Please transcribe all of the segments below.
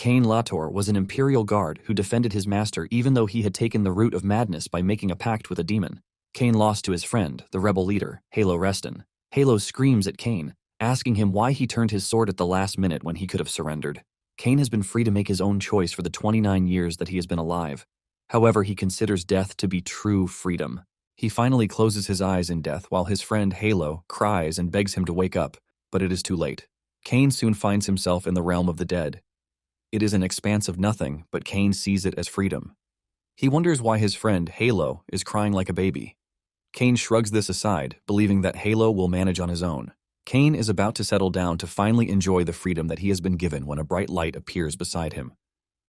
Cain Lator was an imperial guard who defended his master even though he had taken the route of madness by making a pact with a demon. Cain lost to his friend, the rebel leader, Yahello Reston. Yahello screams at Cain, asking him why he turned his sword at the last minute when he could have surrendered. Cain has been free to make his own choice for the 29 years that he has been alive. However, he considers death to be true freedom. He finally closes his eyes in death while his friend Yahello cries and begs him to wake up, but it is too late. Cain soon finds himself in the realm of the dead. It is an expanse of nothing, but Cain sees it as freedom. He wonders why his friend Yahello is crying like a baby. Cain shrugs this aside, believing that Yahello will manage on his own. Cain is about to settle down to finally enjoy the freedom that he has been given when a bright light appears beside him.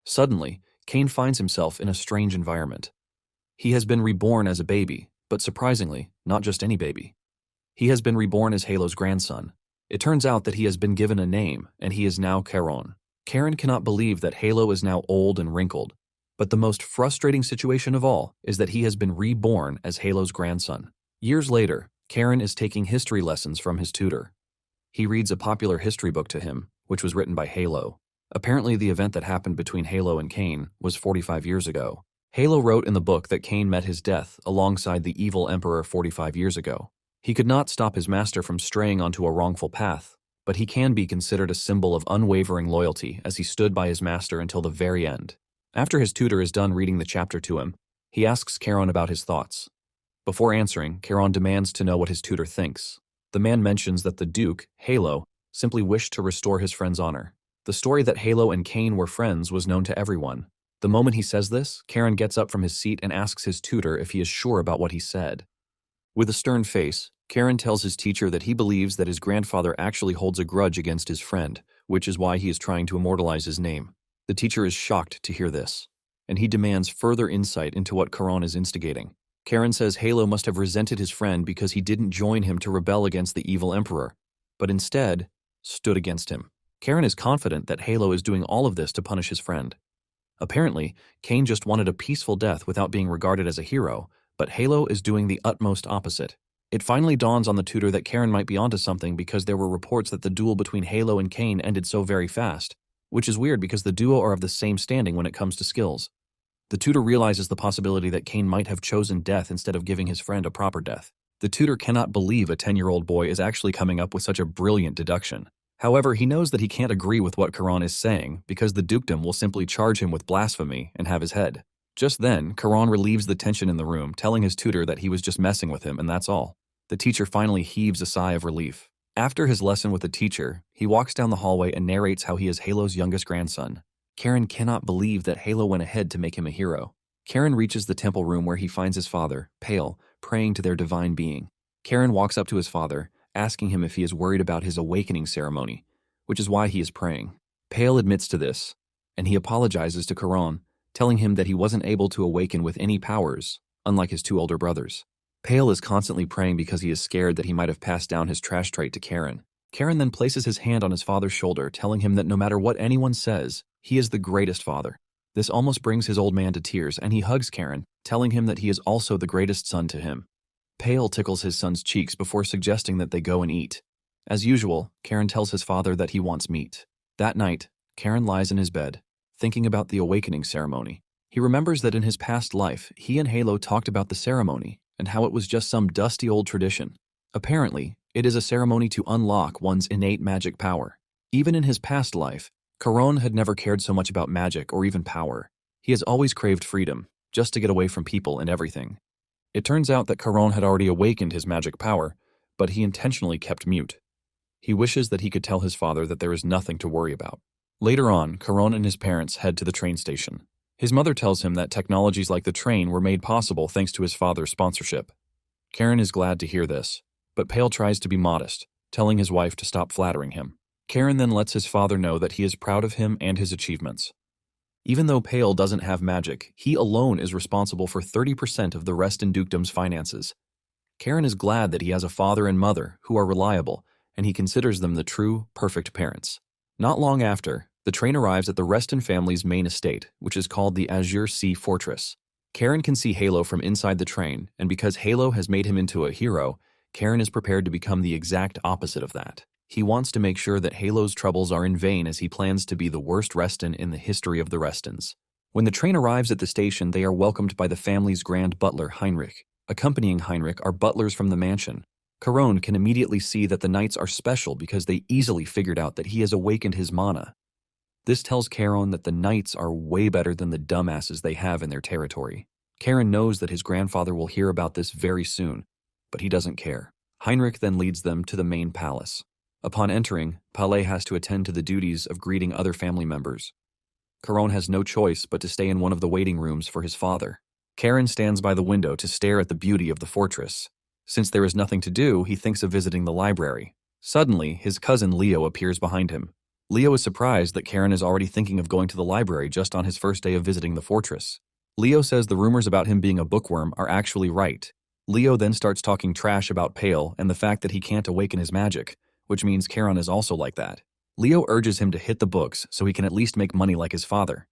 Suddenly, Cain finds himself in a strange environment. He has been reborn as a baby, but surprisingly, not just any baby. He has been reborn as Yahello's grandson. It turns out that he has been given a name, and he is now Keron. Keron cannot believe that Yahello is now old and wrinkled, but the most frustrating situation of all is that he has been reborn as Yahello's grandson. Years later, Keron is taking history lessons from his tutor. He reads a popular history book to him, which was written by Yahello. Apparently, the event that happened between Yahello and Cain was 45 years ago. Yahello wrote in the book that Cain met his death alongside the evil emperor 45 years ago. He could not stop his master from straying onto a wrongful path, but he can be considered a symbol of unwavering loyalty as he stood by his master until the very end. After his tutor is done reading the chapter to him, he asks Keron about his thoughts. Before answering, Keron demands to know what his tutor thinks. The man mentions that the Duke, Yahello, simply wished to restore his friend's honor. The story that Yahello and Cain were friends was known to everyone. The moment he says this, Keron gets up from his seat and asks his tutor if he is sure about what he said. With a stern face, Keron tells his teacher that he believes that his grandfather actually holds a grudge against his friend, which is why he is trying to immortalize his name. The teacher is shocked to hear this, and he demands further insight into what Keron is instigating. Keron says Yahello must have resented his friend because he didn't join him to rebel against the evil emperor, but instead stood against him. Keron is confident that Yahello is doing all of this to punish his friend. Apparently, Cain just wanted a peaceful death without being regarded as a hero, but Yahello is doing the utmost opposite. It finally dawns on the tutor that Keron might be onto something because there were reports that the duel between Yahello and Cain ended so very fast, which is weird because the duo are of the same standing when it comes to skills. The tutor realizes the possibility that Cain might have chosen death instead of giving his friend a proper death. The tutor cannot believe a 10-year-old boy is actually coming up with such a brilliant deduction. However, he knows that he can't agree with what Keron is saying because the dukedom will simply charge him with blasphemy and have his head. Just then, Keron relieves the tension in the room, telling his tutor that he was just messing with him and that's all. The teacher finally heaves a sigh of relief. After his lesson with the teacher, he walks down the hallway and narrates how he is Yahello's youngest grandson. Keron cannot believe that Yahello went ahead to make him a hero. Keron reaches the temple room where he finds his father, pale, praying to their divine being. Keron walks up to his father, asking him if he is worried about his awakening ceremony, which is why he is praying. Pale admits to this, and he apologizes to Keron, telling him that he wasn't able to awaken with any powers, unlike his two older brothers. Pale is constantly praying because he is scared that he might have passed down his trash trait to Keron. Keron then places his hand on his father's shoulder, telling him that no matter what anyone says, he is the greatest father. This almost brings his old man to tears, and he hugs Keron, telling him that he is also the greatest son to him. Pale tickles his son's cheeks before suggesting that they go and eat. As usual, Keron tells his father that he wants meat. That night, Keron lies in his bed, thinking about the awakening ceremony. He remembers that in his past life, he and Yahello talked about the ceremony and how it was just some dusty old tradition. Apparently, it is a ceremony to unlock one's innate magic power. Even in his past life, Keron had never cared so much about magic or even power. He has always craved freedom, just to get away from people and everything. It turns out that Keron had already awakened his magic power, but he intentionally kept mute. He wishes that he could tell his father that there is nothing to worry about. Later on, Keron and his parents head to the train station. His mother tells him that technologies like the train were made possible thanks to his father's sponsorship. Keron is glad to hear this, but Pale tries to be modest, telling his wife to stop flattering him. Keron then lets his father know that he is proud of him and his achievements. Even though Pale doesn't have magic, he alone is responsible for 30% of the Reston dukedom's finances. Keron is glad that he has a father and mother who are reliable, and he considers them the true, perfect parents. Not long after, the train arrives at the Reston family's main estate, which is called the Azure Sea Fortress. Keron can see Yahello from inside the train, and because Yahello has made him into a hero, Keron is prepared to become the exact opposite of that. He wants to make sure that Haylow's troubles are in vain as he plans to be the worst Reston in the history of the Restons. When the train arrives at the station, they are welcomed by the family's grand butler, Heinrich. Accompanying Heinrich are butlers from the mansion. Keron can immediately see that the knights are special because they easily figured out that he has awakened his mana. This tells Keron that the knights are way better than the dumbasses they have in their territory. Keron knows that his grandfather will hear about this very soon, but he doesn't care. Heinrich then leads them to the main palace. Upon entering, Palais has to attend to the duties of greeting other family members. Keron has no choice but to stay in one of the waiting rooms for his father. Keron stands by the window to stare at the beauty of the fortress. Since there is nothing to do, he thinks of visiting the library. Suddenly, his cousin Leo appears behind him. Leo is surprised that Keron is already thinking of going to the library just on his first day of visiting the fortress. Leo says the rumors about him being a bookworm are actually right. Leo then starts talking trash about Pale and the fact that he can't awaken his magic, which means Keron is also like that. Leo urges him to hit the books so he can at least make money like his father.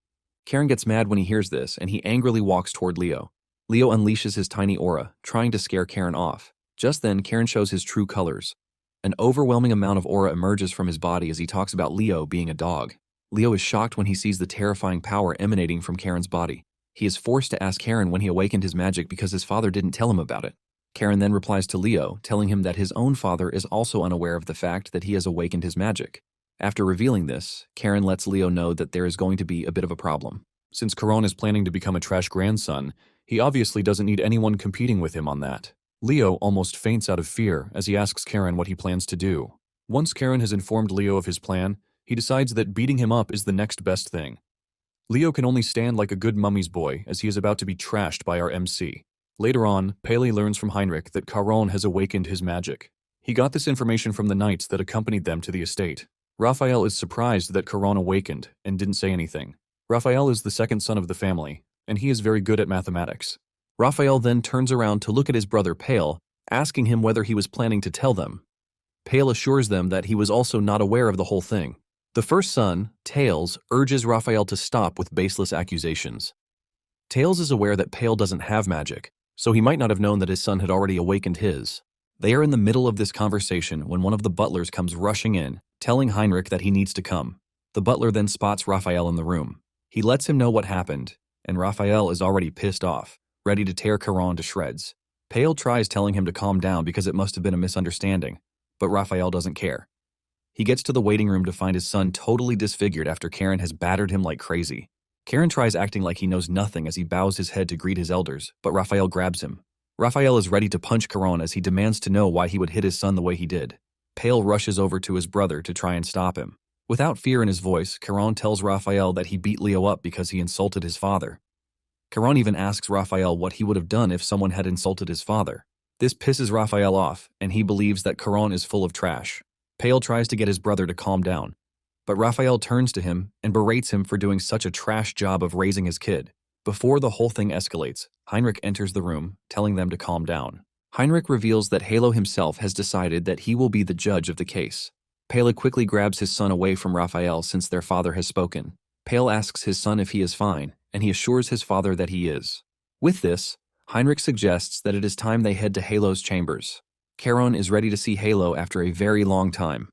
Keron gets mad when he hears this, and he angrily walks toward Leo. Leo unleashes his tiny aura, trying to scare Keron off. Just then, Keron shows his true colors. An overwhelming amount of aura emerges from his body as he talks about Leo being a dog. Leo is shocked when he sees the terrifying power emanating from Keron's body. He is forced to ask Keron when he awakened his magic because his father didn't tell him about it. Keron then replies to Leo, telling him that his own father is also unaware of the fact that he has awakened his magic. After revealing this, Keron lets Leo know that there is going to be a bit of a problem. Since Keron is planning to become a trash grandson, he obviously doesn't need anyone competing with him on that. Leo almost faints out of fear as he asks Keron what he plans to do. Once Keron has informed Leo of his plan, he decides that beating him up is the next best thing. Leo can only stand like a good mummy's boy as he is about to be trashed by our MC. Later on, Pele learns from Heinrich that Keron has awakened his magic. He got this information from the knights that accompanied them to the estate. Raphael is surprised that Keron awakened and didn't say anything. Raphael is the second son of the family, and he is very good at mathematics. Raphael then turns around to look at his brother Pale, asking him whether he was planning to tell them. Pale assures them that he was also not aware of the whole thing. The first son, Tails, urges Raphael to stop with baseless accusations. Tails is aware that Pale doesn't have magic, so he might not have known that his son had already awakened his. They are in the middle of this conversation when one of the butlers comes rushing in, telling Heinrich that he needs to come. The butler then spots Raphael in the room. He lets him know what happened, and Raphael is already pissed off, ready to tear Keron to shreds. Pale tries telling him to calm down because it must have been a misunderstanding, but Raphael doesn't care. He gets to the waiting room to find his son totally disfigured after Keron has battered him like crazy. Keron tries acting like he knows nothing as he bows his head to greet his elders, but Raphael grabs him. Raphael is ready to punch Keron as he demands to know why he would hit his son the way he did. Pale rushes over to his brother to try and stop him. Without fear in his voice, Keron tells Raphael that he beat Leo up because he insulted his father. Keron even asks Raphael what he would have done if someone had insulted his father. This pisses Raphael off, and he believes that Keron is full of trash. Pale tries to get his brother to calm down, but Raphael turns to him and berates him for doing such a trash job of raising his kid. Before the whole thing escalates, Heinrich enters the room, telling them to calm down. Heinrich reveals that Yahello himself has decided that he will be the judge of the case. Pale quickly grabs his son away from Raphael since their father has spoken. Pale asks his son if he is fine, and he assures his father that he is. With this, Heinrich suggests that it is time they head to Yahello's chambers. Keron is ready to see Yahello after a very long time.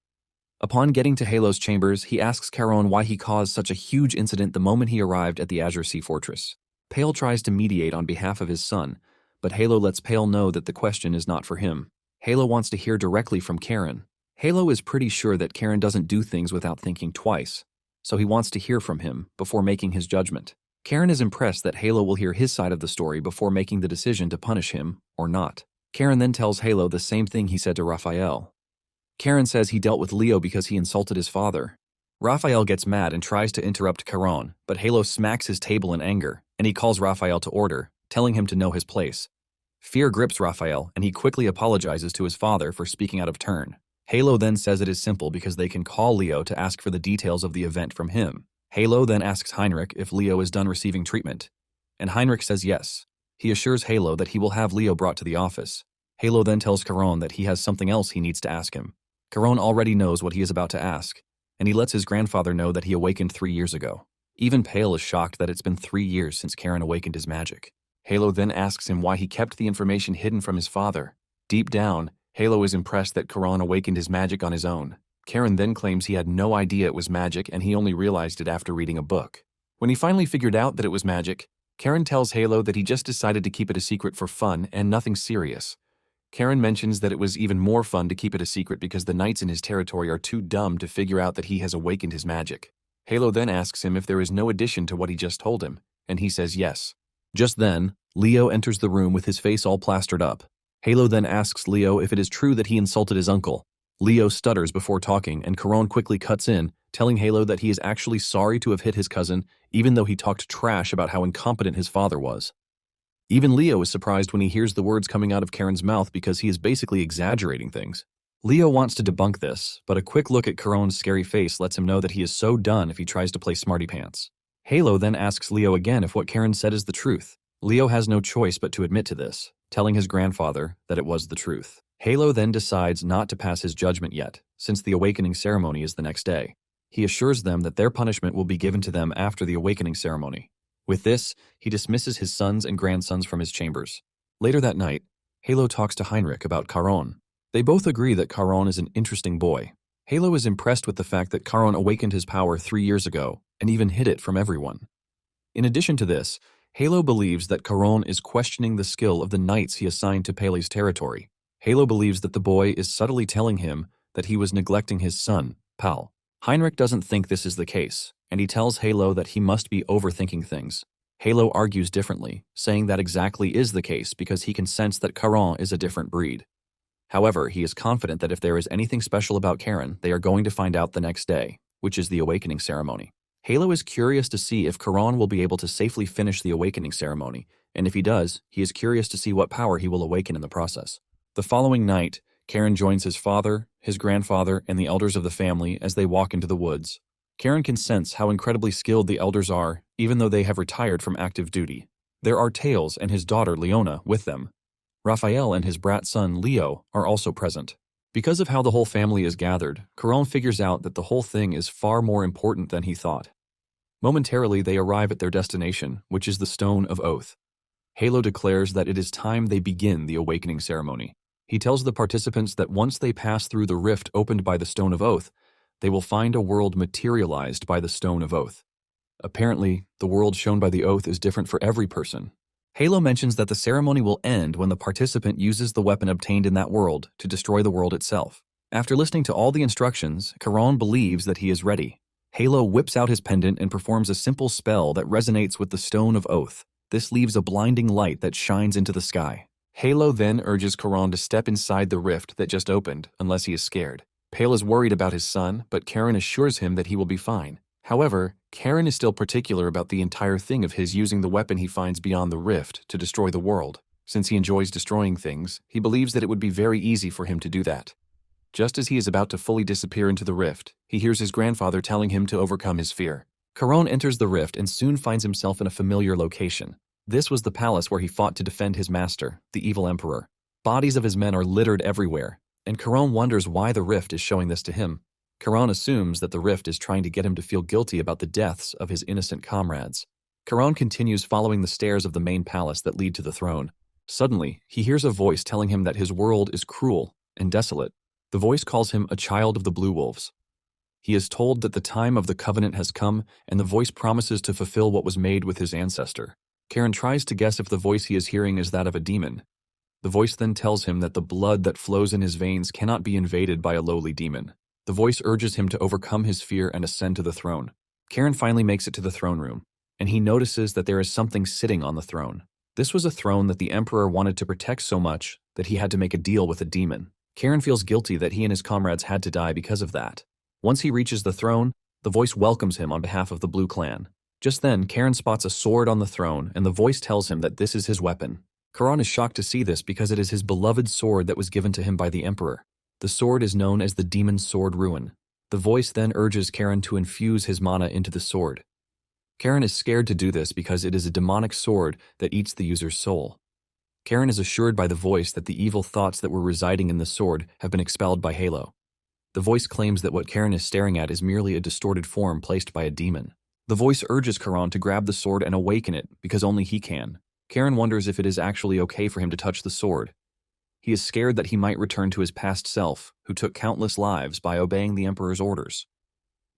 Upon getting to Yahello's chambers, he asks Keron why he caused such a huge incident the moment he arrived at the Azure Sea Fortress. Pale tries to mediate on behalf of his son, but Yahello lets Pale know that the question is not for him. Yahello wants to hear directly from Keron. Yahello is pretty sure that Keron doesn't do things without thinking twice, so he wants to hear from him before making his judgment. Keron is impressed that Yahello will hear his side of the story before making the decision to punish him or not. Keron then tells Yahello the same thing he said to Raphael. Keron says he dealt with Leo because he insulted his father. Raphael gets mad and tries to interrupt Keron, but Yahello smacks his table in anger, and he calls Raphael to order, telling him to know his place. Fear grips Raphael, and he quickly apologizes to his father for speaking out of turn. Yahello then says it is simple because they can call Leo to ask for the details of the event from him. Yahello then asks Heinrich if Leo is done receiving treatment, and Heinrich says yes. He assures Yahello that he will have Leo brought to the office. Yahello then tells Keron that he has something else he needs to ask him. Keron already knows what he is about to ask, and he lets his grandfather know that he awakened 3 years ago. Even Pale is shocked that it's been 3 years since Keron awakened his magic. Yahello then asks him why he kept the information hidden from his father. Deep down, Yahello is impressed that Keron awakened his magic on his own. Keron then claims he had no idea it was magic and he only realized it after reading a book. When he finally figured out that it was magic, Keron tells Yahello that he just decided to keep it a secret for fun and nothing serious. Keron mentions that it was even more fun to keep it a secret because the knights in his territory are too dumb to figure out that he has awakened his magic. Yahello then asks him if there is no addition to what he just told him, and he says yes. Just then, Leo enters the room with his face all plastered up. Yahello then asks Leo if it is true that he insulted his uncle. Leo stutters before talking, and Keron quickly cuts in, telling Yahello that he is actually sorry to have hit his cousin, even though he talked trash about how incompetent his father was. Even Leo is surprised when he hears the words coming out of Keron's mouth because he is basically exaggerating things. Leo wants to debunk this, but a quick look at Keron's scary face lets him know that he is so done if he tries to play smarty pants. Yahello then asks Leo again if what Keron said is the truth. Leo has no choice but to admit to this, telling his grandfather that it was the truth. Yahello then decides not to pass his judgment yet, since the awakening ceremony is the next day. He assures them that their punishment will be given to them after the awakening ceremony. With this, he dismisses his sons and grandsons from his chambers. Later that night, Yahello talks to Heinrich about Keron. They both agree that Keron is an interesting boy. Yahello is impressed with the fact that Keron awakened his power 3 years ago and even hid it from everyone. In addition to this, Yahello believes that Keron is questioning the skill of the knights he assigned to Pele's territory. Yahello believes that the boy is subtly telling him that he was neglecting his son, Pal. Heinrich doesn't think this is the case, and he tells Yahello that he must be overthinking things. Yahello argues differently, saying that exactly is the case because he can sense that Keron is a different breed. However, he is confident that if there is anything special about Keron, they are going to find out the next day, which is the awakening ceremony. Yahello is curious to see if Keron will be able to safely finish the awakening ceremony, and if he does, he is curious to see what power he will awaken in the process. The following night, Keron joins his father, his grandfather, and the elders of the family as they walk into the woods. Keron can sense how incredibly skilled the elders are, even though they have retired from active duty. There are Tails and his daughter Leona with them. Raphael and his brat son Leo are also present. Because of how the whole family is gathered, Keron figures out that the whole thing is far more important than he thought. Momentarily, they arrive at their destination, which is the Stone of Oath. Yahello declares that it is time they begin the awakening ceremony. He tells the participants that once they pass through the rift opened by the Stone of Oath, they will find a world materialized by the Stone of Oath. Apparently, the world shown by the Oath is different for every person. Yahello mentions that the ceremony will end when the participant uses the weapon obtained in that world to destroy the world itself. After listening to all the instructions, Keron believes that he is ready. Yahello whips out his pendant and performs a simple spell that resonates with the Stone of Oath. This leaves a blinding light that shines into the sky. Yahello then urges Keron to step inside the rift that just opened, unless he is scared. Pale is worried about his son, but Keron assures him that he will be fine. However, Keron is still particular about the entire thing of his using the weapon he finds beyond the rift to destroy the world. Since he enjoys destroying things, he believes that it would be very easy for him to do that. Just as he is about to fully disappear into the rift, he hears his grandfather telling him to overcome his fear. Keron enters the rift and soon finds himself in a familiar location. This was the palace where he fought to defend his master, the evil emperor. Bodies of his men are littered everywhere, and Keron wonders why the rift is showing this to him. Keron assumes that the rift is trying to get him to feel guilty about the deaths of his innocent comrades. Keron continues following the stairs of the main palace that lead to the throne. Suddenly, he hears a voice telling him that his world is cruel and desolate. The voice calls him a child of the Blue Wolves. He is told that the time of the covenant has come, and the voice promises to fulfill what was made with his ancestor. Keron tries to guess if the voice he is hearing is that of a demon. The voice then tells him that the blood that flows in his veins cannot be invaded by a lowly demon. The voice urges him to overcome his fear and ascend to the throne. Keron finally makes it to the throne room, and he notices that there is something sitting on the throne. This was a throne that the emperor wanted to protect so much that he had to make a deal with a demon. Keron feels guilty that he and his comrades had to die because of that. Once he reaches the throne, the voice welcomes him on behalf of the Blue Clan. Just then, Keron spots a sword on the throne, and the voice tells him that this is his weapon. Keron is shocked to see this because it is his beloved sword that was given to him by the Emperor. The sword is known as the Demon Sword Ruin. The voice then urges Keron to infuse his mana into the sword. Keron is scared to do this because it is a demonic sword that eats the user's soul. Keron is assured by the voice that the evil thoughts that were residing in the sword have been expelled by Yahello. The voice claims that what Keron is staring at is merely a distorted form placed by a demon. The voice urges Keron to grab the sword and awaken it because only he can. Keron wonders if it is actually okay for him to touch the sword. He is scared that he might return to his past self, who took countless lives by obeying the Emperor's orders.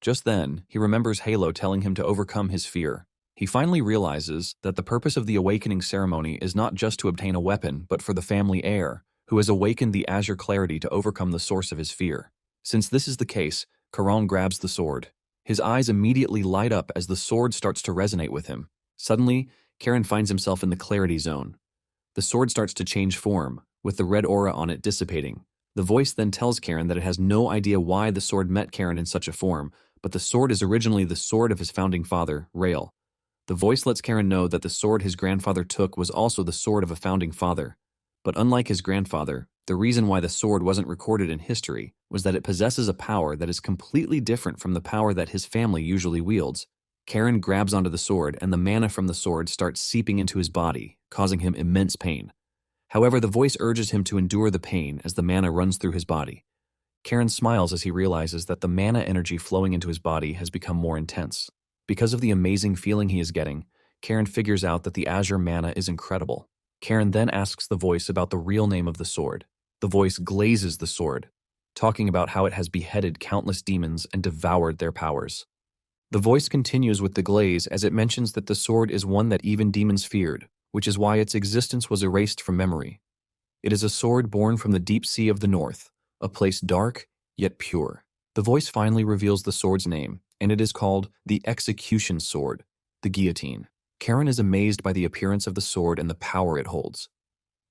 Just then, he remembers Yahello telling him to overcome his fear. He finally realizes that the purpose of the awakening ceremony is not just to obtain a weapon, but for the family heir, who has awakened the azure clarity to overcome the source of his fear. Since this is the case, Keron grabs the sword. His eyes immediately light up as the sword starts to resonate with him. Suddenly, Keron finds himself in the clarity zone. The sword starts to change form, with the red aura on it dissipating. The voice then tells Keron that it has no idea why the sword met Keron in such a form, but the sword is originally the sword of his founding father, Rael. The voice lets Keron know that the sword his grandfather took was also the sword of a founding father. But unlike his grandfather, the reason why the sword wasn't recorded in history was that it possesses a power that is completely different from the power that his family usually wields. Keron grabs onto the sword, and the mana from the sword starts seeping into his body, causing him immense pain. However, the voice urges him to endure the pain as the mana runs through his body. Keron smiles as he realizes that the mana energy flowing into his body has become more intense. Because of the amazing feeling he is getting, Keron figures out that the azure mana is incredible. Keron then asks the voice about the real name of the sword. The voice glazes the sword, talking about how it has beheaded countless demons and devoured their powers. The voice continues with the glaze as it mentions that the sword is one that even demons feared, which is why its existence was erased from memory. It is a sword born from the deep sea of the north, a place dark yet pure. The voice finally reveals the sword's name, and it is called the Execution Sword, the Guillotine. Keron is amazed by the appearance of the sword and the power it holds.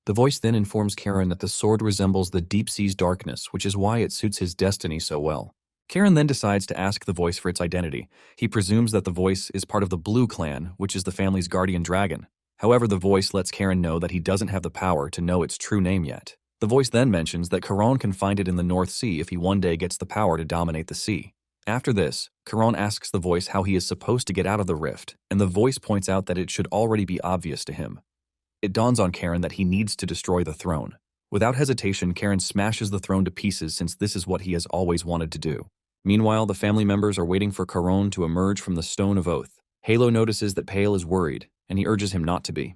The voice then informs Keron that the sword resembles the deep sea's darkness, which is why it suits his destiny so well. Keron then decides to ask the voice for its identity. He presumes that the voice is part of the Blue Clan, which is the family's guardian dragon. However, the voice lets Keron know that he doesn't have the power to know its true name yet. The voice then mentions that Keron can find it in the North Sea if he one day gets the power to dominate the sea. After this, Keron asks the voice how he is supposed to get out of the rift, and the voice points out that it should already be obvious to him. It dawns on Keron that he needs to destroy the throne. Without hesitation, Keron smashes the throne to pieces since this is what he has always wanted to do. Meanwhile, the family members are waiting for Keron to emerge from the Stone of Oath. Yahello notices that Pale is worried, and he urges him not to be.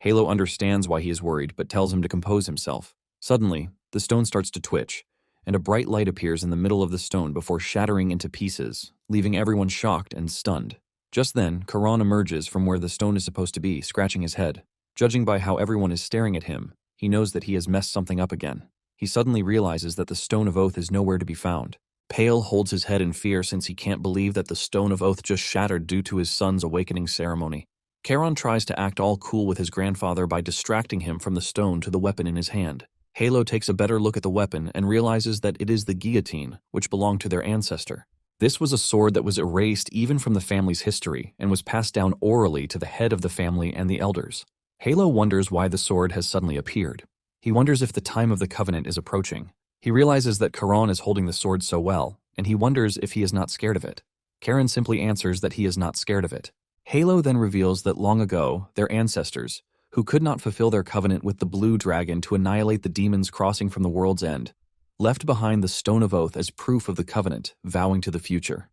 Yahello understands why he is worried, but tells him to compose himself. Suddenly, the stone starts to twitch, and a bright light appears in the middle of the stone before shattering into pieces, leaving everyone shocked and stunned. Just then, Keron emerges from where the stone is supposed to be, scratching his head. Judging by how everyone is staring at him, he knows that he has messed something up again. He suddenly realizes that the Stone of Oath is nowhere to be found. Pale holds his head in fear since he can't believe that the Stone of Oath just shattered due to his son's awakening ceremony. Keron tries to act all cool with his grandfather by distracting him from the stone to the weapon in his hand. Yahello takes a better look at the weapon and realizes that it is the guillotine, which belonged to their ancestor. This was a sword that was erased even from the family's history and was passed down orally to the head of the family and the elders. Yahello wonders why the sword has suddenly appeared. He wonders if the time of the Covenant is approaching. He realizes that Keron is holding the sword so well, and he wonders if he is not scared of it. Keron simply answers that he is not scared of it. Yahello then reveals that long ago, their ancestors, who could not fulfill their covenant with the Blue Dragon to annihilate the demons crossing from the world's end, left behind the Stone of Oath as proof of the covenant, vowing to the future.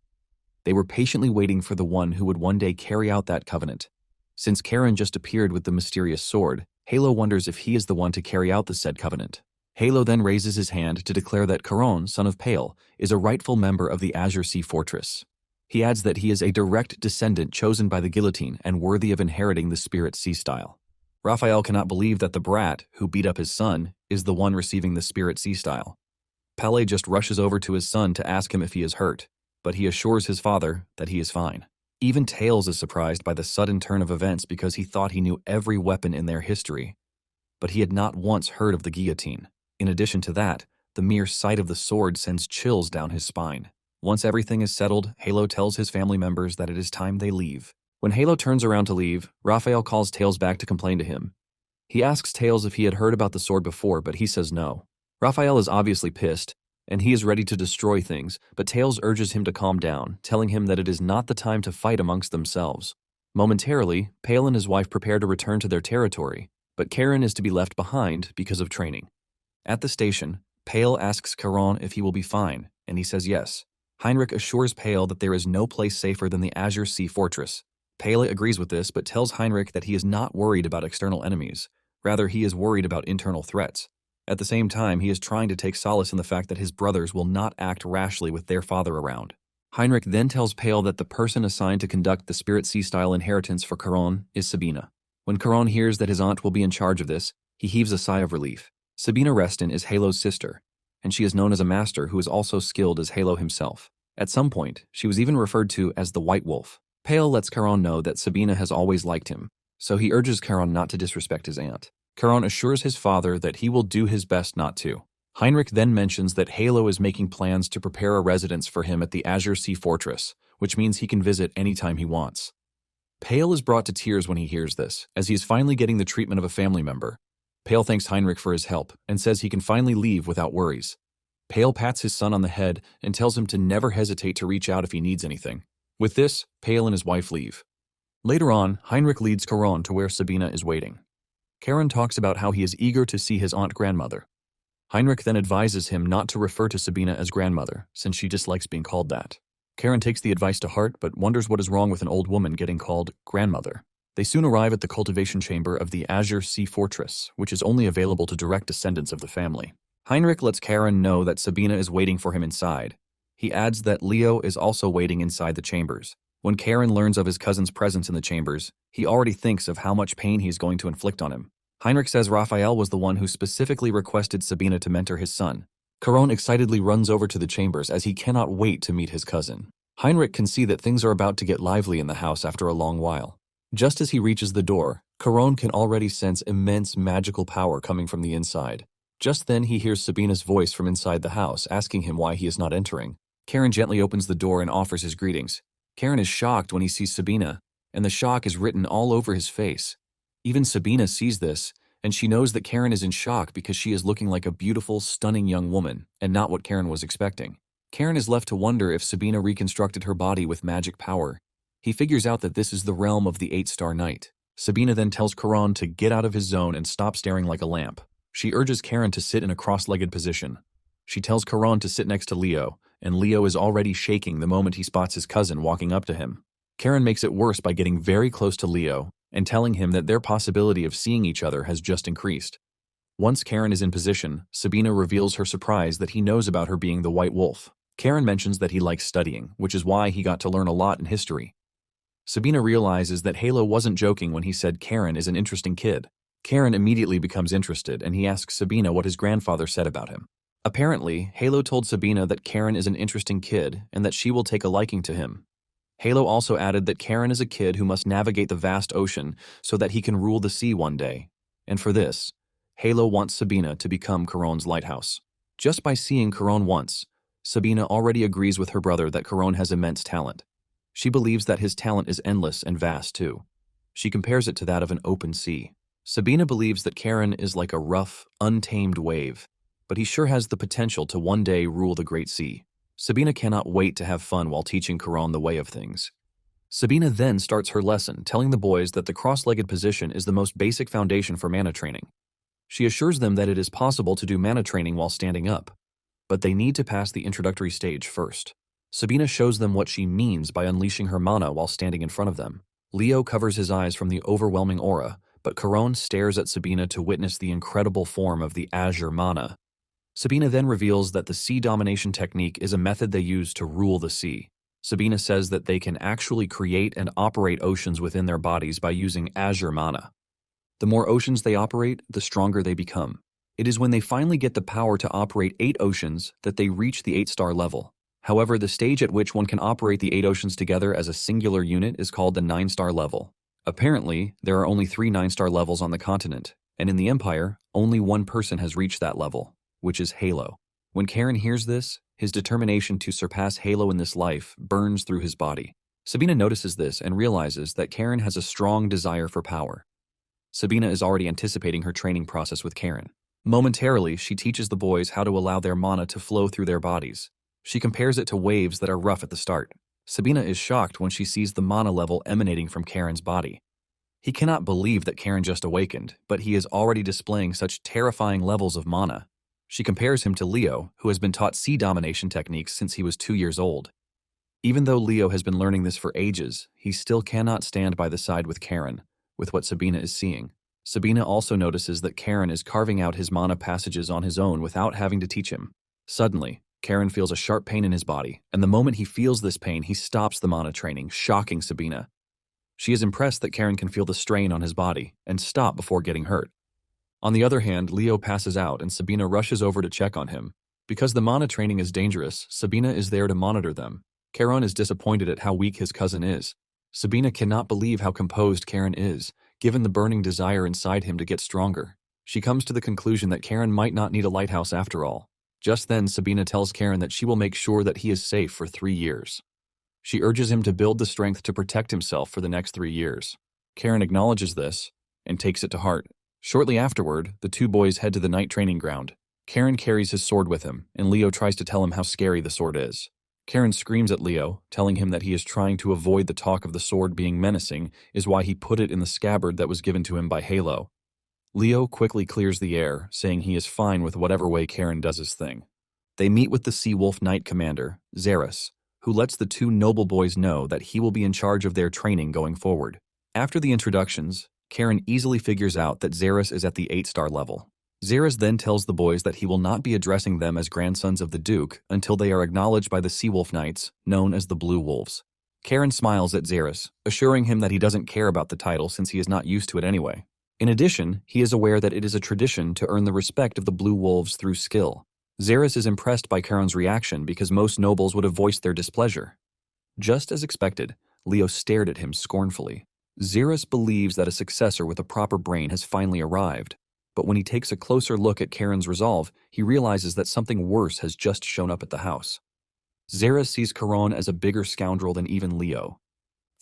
They were patiently waiting for the one who would one day carry out that covenant. Since Keron just appeared with the mysterious sword, Yahello wonders if he is the one to carry out the said covenant. Yahello then raises his hand to declare that Keron, son of Pale, is a rightful member of the Azure Sea Fortress. He adds that he is a direct descendant chosen by the guillotine and worthy of inheriting the Spirit Sea style. Raphael cannot believe that the brat, who beat up his son, is the one receiving the Spirit Sea style. Pele just rushes over to his son to ask him if he is hurt, but he assures his father that he is fine. Even Tails is surprised by the sudden turn of events because he thought he knew every weapon in their history, but he had not once heard of the guillotine. In addition to that, the mere sight of the sword sends chills down his spine. Once everything is settled, Yahello tells his family members that it is time they leave. When Yahello turns around to leave, Raphael calls Tails back to complain to him. He asks Tails if he had heard about the sword before, but he says no. Raphael is obviously pissed, and he is ready to destroy things, but Tails urges him to calm down, telling him that it is not the time to fight amongst themselves. Momentarily, Pale and his wife prepare to return to their territory, but Keron is to be left behind because of training. At the station, Pale asks Keron if he will be fine, and he says yes. Heinrich assures Pale that there is no place safer than the Azure Sea Fortress. Pale agrees with this, but tells Heinrich that he is not worried about external enemies. Rather, he is worried about internal threats. At the same time, he is trying to take solace in the fact that his brothers will not act rashly with their father around. Heinrich then tells Pale that the person assigned to conduct the Spirit Sea-style inheritance for Keron is Sabina. When Keron hears that his aunt will be in charge of this, he heaves a sigh of relief. Sabina Reston is Halo's sister, and she is known as a master who is also skilled as Halo himself. At some point, she was even referred to as the White Wolf. Pale lets Keron know that Sabina has always liked him, so he urges Keron not to disrespect his aunt. Keron assures his father that he will do his best not to. Heinrich then mentions that Halo is making plans to prepare a residence for him at the Azure Sea Fortress, which means he can visit anytime he wants. Pale is brought to tears when he hears this, as he is finally getting the treatment of a family member. Pale thanks Heinrich for his help and says he can finally leave without worries. Pale pats his son on the head and tells him to never hesitate to reach out if he needs anything. With this, Pale and his wife leave. Later on, Heinrich leads Keron to where Sabina is waiting. Keron talks about how he is eager to see his aunt-grandmother. Heinrich then advises him not to refer to Sabina as grandmother, since she dislikes being called that. Keron takes the advice to heart, but wonders what is wrong with an old woman getting called grandmother. They soon arrive at the cultivation chamber of the Azure Sea Fortress, which is only available to direct descendants of the family. Heinrich lets Keron know that Sabina is waiting for him inside. He adds that Leo is also waiting inside the chambers. When Keron learns of his cousin's presence in the chambers, he already thinks of how much pain he is going to inflict on him. Heinrich says Raphael was the one who specifically requested Sabina to mentor his son. Keron excitedly runs over to the chambers as he cannot wait to meet his cousin. Heinrich can see that things are about to get lively in the house after a long while. Just as he reaches the door, Keron can already sense immense magical power coming from the inside. Just then he hears Sabina's voice from inside the house asking him why he is not entering. Keron gently opens the door and offers his greetings. Keron is shocked when he sees Sabina, and the shock is written all over his face. Even Sabina sees this, and she knows that Keron is in shock because she is looking like a beautiful, stunning young woman, and not what Keron was expecting. Keron is left to wonder if Sabina reconstructed her body with magic power. He figures out that this is the realm of the 8-star Knight. Sabina then tells Keron to get out of his zone and stop staring like a lamp. She urges Keron to sit in a cross-legged position. She tells Keron to sit next to Leo, and Leo is already shaking the moment he spots his cousin walking up to him. Keron makes it worse by getting very close to Leo and telling him that their possibility of seeing each other has just increased. Once Keron is in position, Sabina reveals her surprise that he knows about her being the White Wolf. Keron mentions that he likes studying, which is why he got to learn a lot in history. Sabina realizes that Halo wasn't joking when he said Keron is an interesting kid. Keron immediately becomes interested, and he asks Sabina what his grandfather said about him. Apparently, Halo told Sabina that Keron is an interesting kid and that she will take a liking to him. Halo also added that Keron is a kid who must navigate the vast ocean so that he can rule the sea one day. And for this, Halo wants Sabina to become Keron's lighthouse. Just by seeing Keron once, Sabina already agrees with her brother that Keron has immense talent. She believes that his talent is endless and vast too. She compares it to that of an open sea. Sabina believes that Keron is like a rough, untamed wave, but he sure has the potential to one day rule the great sea. Sabina cannot wait to have fun while teaching Keron the way of things. Sabina then starts her lesson, telling the boys that the cross-legged position is the most basic foundation for mana training. She assures them that it is possible to do mana training while standing up, but they need to pass the introductory stage first. Sabina shows them what she means by unleashing her mana while standing in front of them. Leo covers his eyes from the overwhelming aura, but Keron stares at Sabina to witness the incredible form of the Azure mana. Sabina then reveals that the sea domination technique is a method they use to rule the sea. Sabina says that they can actually create and operate oceans within their bodies by using Azure mana. The more oceans they operate, the stronger they become. It is when they finally get the power to operate 8 oceans that they reach the 8-star level. However, the stage at which one can operate the 8 oceans together as a singular unit is called the 9-star level. Apparently, there are only 3 9-star levels on the continent, and in the Empire, only one person has reached that level, which is Halo. When Keron hears this, his determination to surpass Halo in this life burns through his body. Sabina notices this and realizes that Keron has a strong desire for power. Sabina is already anticipating her training process with Keron. Momentarily, she teaches the boys how to allow their mana to flow through their bodies. She compares it to waves that are rough at the start. Sabina is shocked when she sees the mana level emanating from Keron's body. He cannot believe that Keron just awakened, but he is already displaying such terrifying levels of mana. She compares him to Leo, who has been taught sea domination techniques since he was 2 years old. Even though Leo has been learning this for ages, he still cannot stand by the side with Keron, with what Sabina is seeing. Sabina also notices that Keron is carving out his mana passages on his own without having to teach him. Suddenly, Keron feels a sharp pain in his body, and the moment he feels this pain, he stops the mana training, shocking Sabina. She is impressed that Keron can feel the strain on his body and stop before getting hurt. On the other hand, Leo passes out and Sabina rushes over to check on him. Because the mana training is dangerous, Sabina is there to monitor them. Keron is disappointed at how weak his cousin is. Sabina cannot believe how composed Keron is, given the burning desire inside him to get stronger. She comes to the conclusion that Keron might not need a lighthouse after all. Just then, Sabina tells Keron that she will make sure that he is safe for 3 years. She urges him to build the strength to protect himself for the next 3 years. Keron acknowledges this and takes it to heart. Shortly afterward, the two boys head to the night training ground. Keron carries his sword with him, and Leo tries to tell him how scary the sword is. Keron screams at Leo, telling him that he is trying to avoid the talk of the sword being menacing is why he put it in the scabbard that was given to him by Yahello. Leo quickly clears the air, saying he is fine with whatever way Keron does his thing. They meet with the Sea Wolf Knight commander, Xeris, who lets the two noble boys know that he will be in charge of their training going forward. After the introductions, Keron easily figures out that Xeris is at the 8-star level. Xeris then tells the boys that he will not be addressing them as grandsons of the Duke until they are acknowledged by the Sea Wolf Knights, known as the Blue Wolves. Keron smiles at Xeris, assuring him that he doesn't care about the title since he is not used to it anyway. In addition, he is aware that it is a tradition to earn the respect of the Blue Wolves through skill. Xeris is impressed by Keron's reaction because most nobles would have voiced their displeasure. Just as expected, Leo stared at him scornfully. Xeris believes that a successor with a proper brain has finally arrived. But when he takes a closer look at Keron's resolve, he realizes that something worse has just shown up at the house. Xeris sees Keron as a bigger scoundrel than even Leo.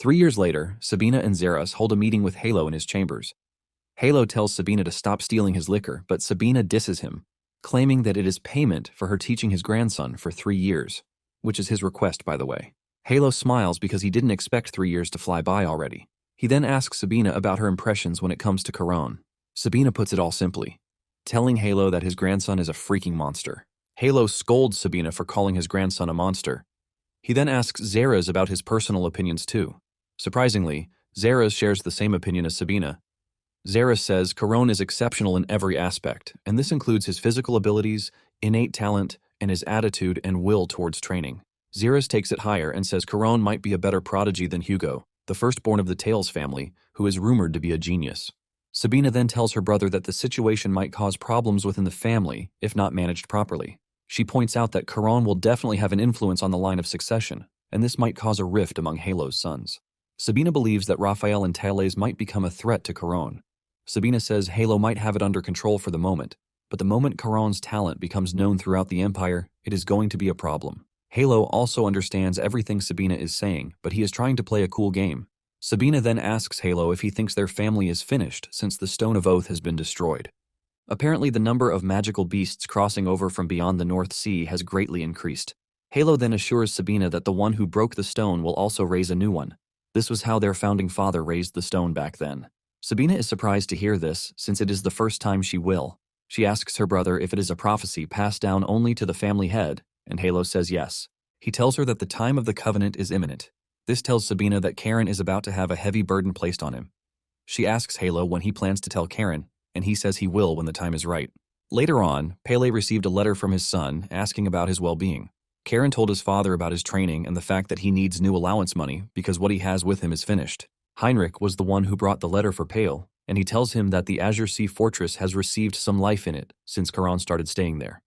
3 years later, Sabina and Xeris hold a meeting with Yahello in his chambers. Yahello tells Sabina to stop stealing his liquor, but Sabina disses him, claiming that it is payment for her teaching his grandson for 3 years, which is his request, by the way. Yahello smiles because he didn't expect 3 years to fly by already. He then asks Sabina about her impressions when it comes to Keron. Sabina puts it all simply, telling Yahello that his grandson is a freaking monster. Yahello scolds Sabina for calling his grandson a monster. He then asks Xeris about his personal opinions too. Surprisingly, Xeris shares the same opinion as Sabina. Xeris says Keron is exceptional in every aspect, and this includes his physical abilities, innate talent, and his attitude and will towards training. Xeris takes it higher and says Keron might be a better prodigy than Hugo, the firstborn of the Tails family, who is rumored to be a genius. Sabina then tells her brother that the situation might cause problems within the family if not managed properly. She points out that Keron will definitely have an influence on the line of succession, and this might cause a rift among Yahello's sons. Sabina believes that Raphael and Thales might become a threat to Keron. Sabina says Yahello might have it under control for the moment, but the moment Keron's talent becomes known throughout the Empire, it is going to be a problem. Yahello also understands everything Sabina is saying, but he is trying to play a cool game. Sabina then asks Yahello if he thinks their family is finished since the Stone of Oath has been destroyed. Apparently, the number of magical beasts crossing over from beyond the North Sea has greatly increased. Yahello then assures Sabina that the one who broke the stone will also raise a new one. This was how their founding father raised the stone back then. Sabina is surprised to hear this, since it is the first time she will. She asks her brother if it is a prophecy passed down only to the family head, and Yahello says yes. He tells her that the time of the covenant is imminent. This tells Sabina that Keron is about to have a heavy burden placed on him. She asks Yahello when he plans to tell Keron, and he says he will when the time is right. Later on, Pele received a letter from his son asking about his well-being. Keron told his father about his training and the fact that he needs new allowance money because what he has with him is finished. Heinrich was the one who brought the letter for Pele, and he tells him that the Azure Sea Fortress has received some life in it since Keron started staying there.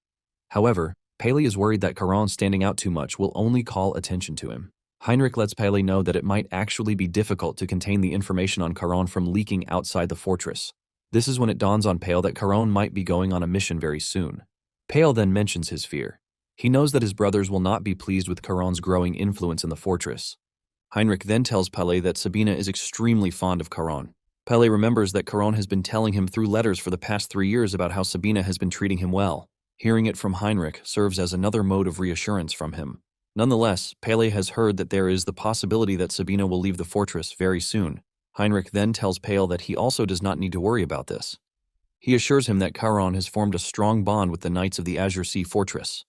However, Pele is worried that Keron standing out too much will only call attention to him. Heinrich lets Pele know that it might actually be difficult to contain the information on Keron from leaking outside the fortress. This is when it dawns on Pele that Keron might be going on a mission very soon. Pele then mentions his fear. He knows that his brothers will not be pleased with Keron's growing influence in the fortress. Heinrich then tells Pele that Sabina is extremely fond of Keron. Pele remembers that Keron has been telling him through letters for the past 3 years about how Sabina has been treating him well. Hearing it from Heinrich serves as another mode of reassurance from him. Nonetheless, Pele has heard that there is the possibility that Sabina will leave the fortress very soon. Heinrich then tells Pele that he also does not need to worry about this. He assures him that Keron has formed a strong bond with the Knights of the Azure Sea Fortress.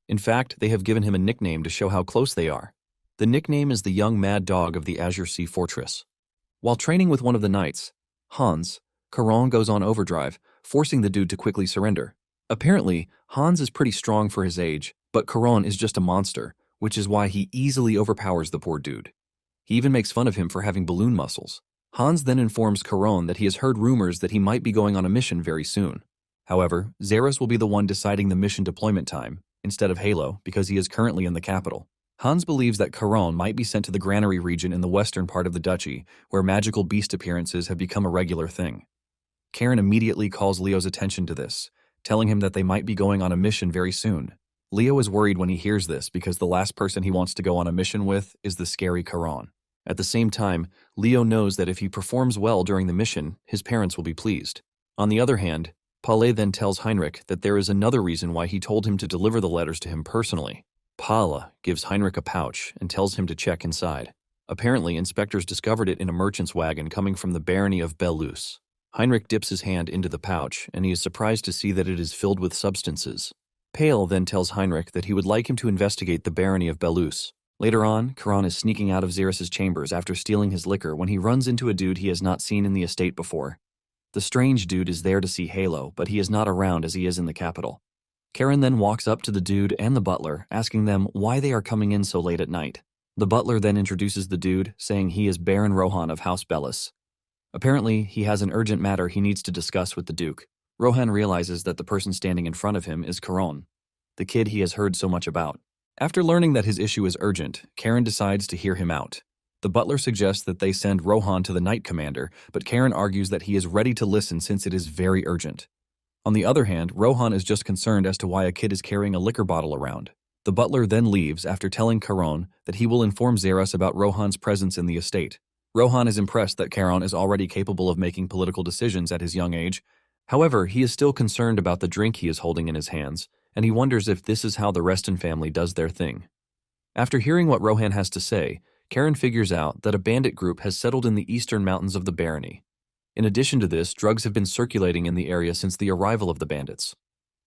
In fact, they have given him a nickname to show how close they are. The nickname is the young mad dog of the Azure Sea Fortress. While training with one of the knights, Hans, Keron goes on overdrive, forcing the dude to quickly surrender. Apparently, Hans is pretty strong for his age, but Keron is just a monster, which is why he easily overpowers the poor dude. He even makes fun of him for having balloon muscles. Hans then informs Keron that he has heard rumors that he might be going on a mission very soon. However, Zeros will be the one deciding the mission deployment time, instead of Yahello, because he is currently in the capital. Hans believes that Keron might be sent to the granary region in the western part of the duchy, where magical beast appearances have become a regular thing. Keron immediately calls Leo's attention to this, telling him that they might be going on a mission very soon. Leo is worried when he hears this because the last person he wants to go on a mission with is the scary Keron. At the same time, Leo knows that if he performs well during the mission, his parents will be pleased. On the other hand, Palle then tells Heinrich that there is another reason why he told him to deliver the letters to him personally. Palle gives Heinrich a pouch and tells him to check inside. Apparently, inspectors discovered it in a merchant's wagon coming from the barony of Belus. Heinrich dips his hand into the pouch, and he is surprised to see that it is filled with substances. Palle then tells Heinrich that he would like him to investigate the barony of Belus. Later on, Keron is sneaking out of Xerxes' chambers after stealing his liquor when he runs into a dude he has not seen in the estate before. The strange dude is there to see Yahello, but he is not around as he is in the capital. Keron then walks up to the dude and the butler, asking them why they are coming in so late at night. The butler then introduces the dude, saying he is Baron Rohan of House Bellis. Apparently, he has an urgent matter he needs to discuss with the Duke. Rohan realizes that the person standing in front of him is Keron, the kid he has heard so much about. After learning that his issue is urgent, Keron decides to hear him out. The butler suggests that they send Rohan to the Knight Commander, but Keron argues that he is ready to listen since it is very urgent. On the other hand, Rohan is just concerned as to why a kid is carrying a liquor bottle around. The butler then leaves after telling Keron that he will inform Xeros about Rohan's presence in the estate. Rohan is impressed that Keron is already capable of making political decisions at his young age. However, he is still concerned about the drink he is holding in his hands, and he wonders if this is how the Reston family does their thing. After hearing what Rohan has to say, Keron figures out that a bandit group has settled in the eastern mountains of the barony. In addition to this, drugs have been circulating in the area since the arrival of the bandits.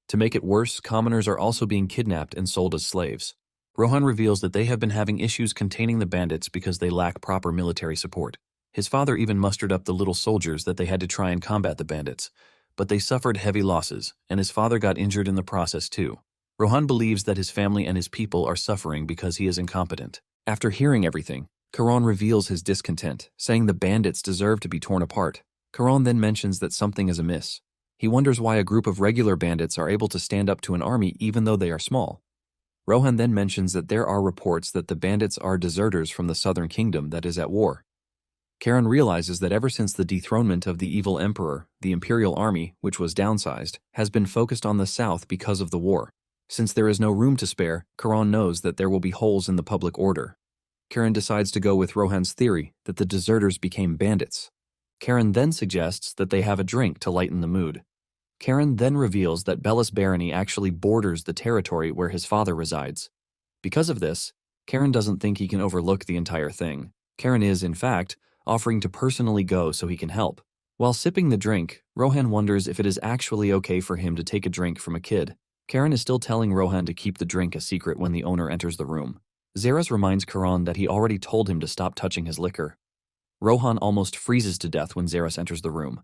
To make it worse, commoners are also being kidnapped and sold as slaves. Rohan reveals that they have been having issues containing the bandits because they lack proper military support. His father even mustered up the little soldiers that they had to try and combat the bandits, but they suffered heavy losses, and his father got injured in the process too. Rohan believes that his family and his people are suffering because he is incompetent. After hearing everything, Keron reveals his discontent, saying the bandits deserve to be torn apart. Keron then mentions that something is amiss. He wonders why a group of regular bandits are able to stand up to an army even though they are small. Rohan then mentions that there are reports that the bandits are deserters from the southern kingdom that is at war. Keron realizes that ever since the dethronement of the evil emperor, the imperial army, which was downsized, has been focused on the south because of the war. Since there is no room to spare, Keron knows that there will be holes in the public order. Keron decides to go with Rohan's theory that the deserters became bandits. Keron then suggests that they have a drink to lighten the mood. Keron then reveals that Bellis Barony actually borders the territory where his father resides. Because of this, Keron doesn't think he can overlook the entire thing. Keron is, in fact, offering to personally go so he can help. While sipping the drink, Rohan wonders if it is actually okay for him to take a drink from a kid. Keron is still telling Rohan to keep the drink a secret when the owner enters the room. Xeros reminds Keron that he already told him to stop touching his liquor. Rohan almost freezes to death when Xeros enters the room.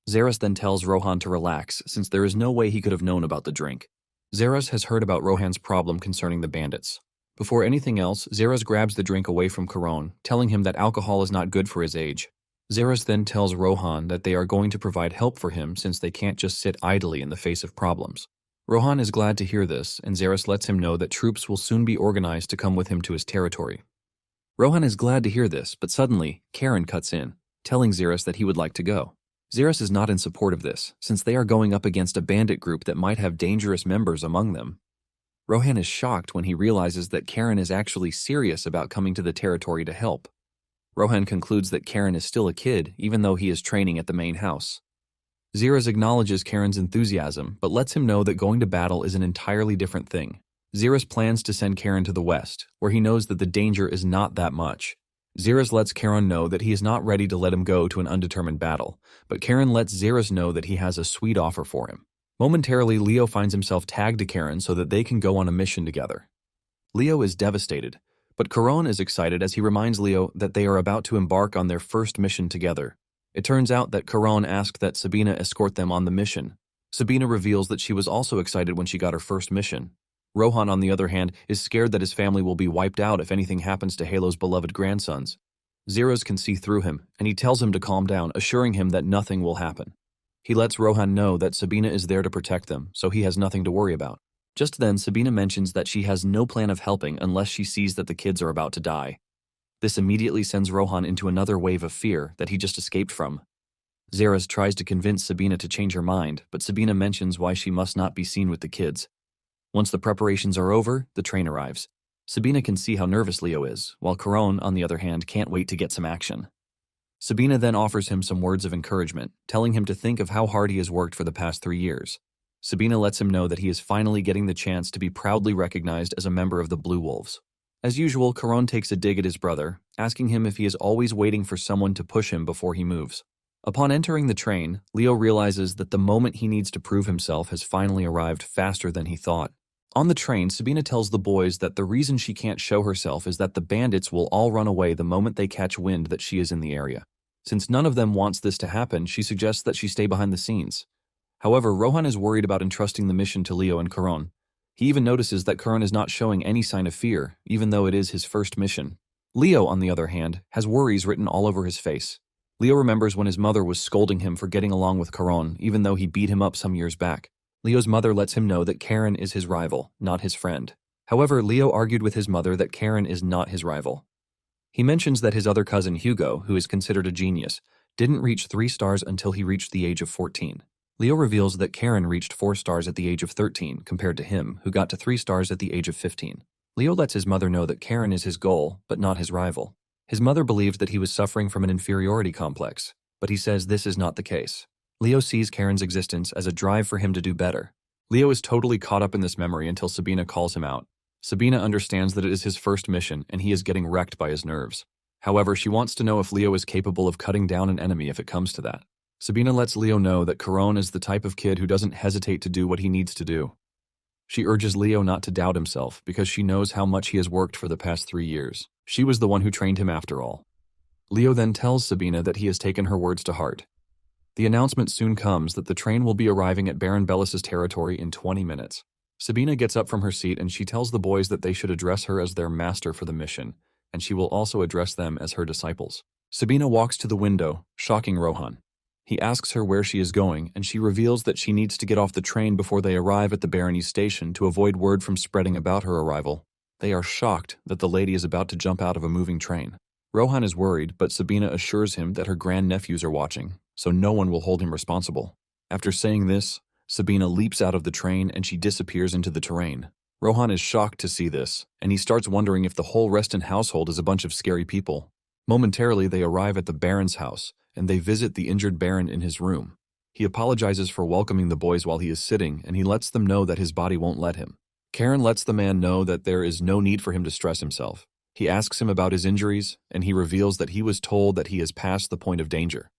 Xeros then tells Rohan to relax since there is no way he could have known about the drink. Xeros has heard about Rohan's problem concerning the bandits. Before anything else, Xeros grabs the drink away from Keron, telling him that alcohol is not good for his age. Xeros then tells Rohan that they are going to provide help for him since they can't just sit idly in the face of problems. Rohan is glad to hear this, and Xeros lets him know that troops will soon be organized to come with him to his territory. Rohan is glad to hear this, but suddenly, Keron cuts in, telling Xeros that he would like to go. Xeros is not in support of this, since they are going up against a bandit group that might have dangerous members among them. Rohan is shocked when he realizes that Keron is actually serious about coming to the territory to help. Rohan concludes that Keron is still a kid, even though he is training at the main house. Xeros acknowledges Keron's enthusiasm, but lets him know that going to battle is an entirely different thing. Xeros plans to send Keron to the west, where he knows that the danger is not that much. Xeros lets Keron know that he is not ready to let him go to an undetermined battle, but Keron lets Xeros know that he has a sweet offer for him. Momentarily, Leo finds himself tagged to Keron so that they can go on a mission together. Leo is devastated, but Keron is excited as he reminds Leo that they are about to embark on their first mission together. It turns out that Keron asked that Sabina escort them on the mission. Sabina reveals that she was also excited when she got her first mission. Rohan, on the other hand, is scared that his family will be wiped out if anything happens to Halo's beloved grandsons. Zeros can see through him, and he tells him to calm down, assuring him that nothing will happen. He lets Rohan know that Sabina is there to protect them, so he has nothing to worry about. Just then, Sabina mentions that she has no plan of helping unless she sees that the kids are about to die. This immediately sends Rohan into another wave of fear that he just escaped from. Zeres tries to convince Sabina to change her mind, but Sabina mentions why she must not be seen with the kids. Once the preparations are over, the train arrives. Sabina can see how nervous Leo is, while Keron, on the other hand, can't wait to get some action. Sabina then offers him some words of encouragement, telling him to think of how hard he has worked for the past 3 years. Sabina lets him know that he is finally getting the chance to be proudly recognized as a member of the Blue Wolves. As usual, Keron takes a dig at his brother, asking him if he is always waiting for someone to push him before he moves. Upon entering the train, Leo realizes that the moment he needs to prove himself has finally arrived faster than he thought. On the train, Sabina tells the boys that the reason she can't show herself is that the bandits will all run away the moment they catch wind that she is in the area. Since none of them wants this to happen, she suggests that she stay behind the scenes. However, Rohan is worried about entrusting the mission to Leo and Keron. He even notices that Keron is not showing any sign of fear, even though it is his first mission. Leo, on the other hand, has worries written all over his face. Leo remembers when his mother was scolding him for getting along with Keron, even though he beat him up some years back. Leo's mother lets him know that Keron is his rival, not his friend. However, Leo argued with his mother that Keron is not his rival. He mentions that his other cousin Hugo, who is considered a genius, didn't reach 3 stars until he reached the age of 14. Leo reveals that Keron reached 4 stars at the age of 13, compared to him, who got to 3 stars at the age of 15. Leo lets his mother know that Keron is his goal, but not his rival. His mother believed that he was suffering from an inferiority complex, but he says this is not the case. Leo sees Keron's existence as a drive for him to do better. Leo is totally caught up in this memory until Sabina calls him out. Sabina understands that it is his first mission and he is getting wrecked by his nerves. However, she wants to know if Leo is capable of cutting down an enemy if it comes to that. Sabina lets Leo know that Keron is the type of kid who doesn't hesitate to do what he needs to do. She urges Leo not to doubt himself because she knows how much he has worked for the past 3 years. She was the one who trained him after all. Leo then tells Sabina that he has taken her words to heart. The announcement soon comes that the train will be arriving at Baron Bellis's territory in 20 minutes. Sabina gets up from her seat and she tells the boys that they should address her as their master for the mission, and she will also address them as her disciples. Sabina walks to the window, shocking Rohan. He asks her where she is going, and she reveals that she needs to get off the train before they arrive at the barony's station to avoid word from spreading about her arrival. They are shocked that the lady is about to jump out of a moving train. Rohan is worried, but Sabina assures him that her grandnephews are watching, so no one will hold him responsible. After saying this, Sabina leaps out of the train and she disappears into the terrain. Rohan is shocked to see this, and he starts wondering if the whole Reston household is a bunch of scary people. Momentarily, they arrive at the Baron's house, and they visit the injured Baron in his room. He apologizes for welcoming the boys while he is sitting, and he lets them know that his body won't let him. Keron lets the man know that there is no need for him to stress himself. He asks him about his injuries, and he reveals that he was told that he has passed the point of danger.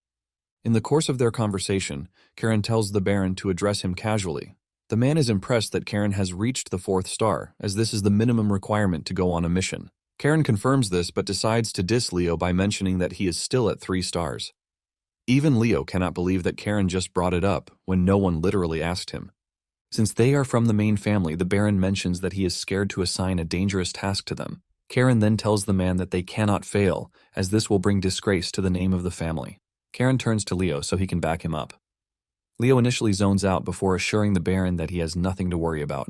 In the course of their conversation, Keron tells the Baron to address him casually. The man is impressed that Keron has reached the 4th star, as this is the minimum requirement to go on a mission. Keron confirms this but decides to diss Leo by mentioning that he is still at 3 stars. Even Leo cannot believe that Keron just brought it up when no one literally asked him. Since they are from the main family, the Baron mentions that he is scared to assign a dangerous task to them. Keron then tells the man that they cannot fail, as this will bring disgrace to the name of the family. Keron turns to Leo so he can back him up. Leo initially zones out before assuring the Baron that he has nothing to worry about.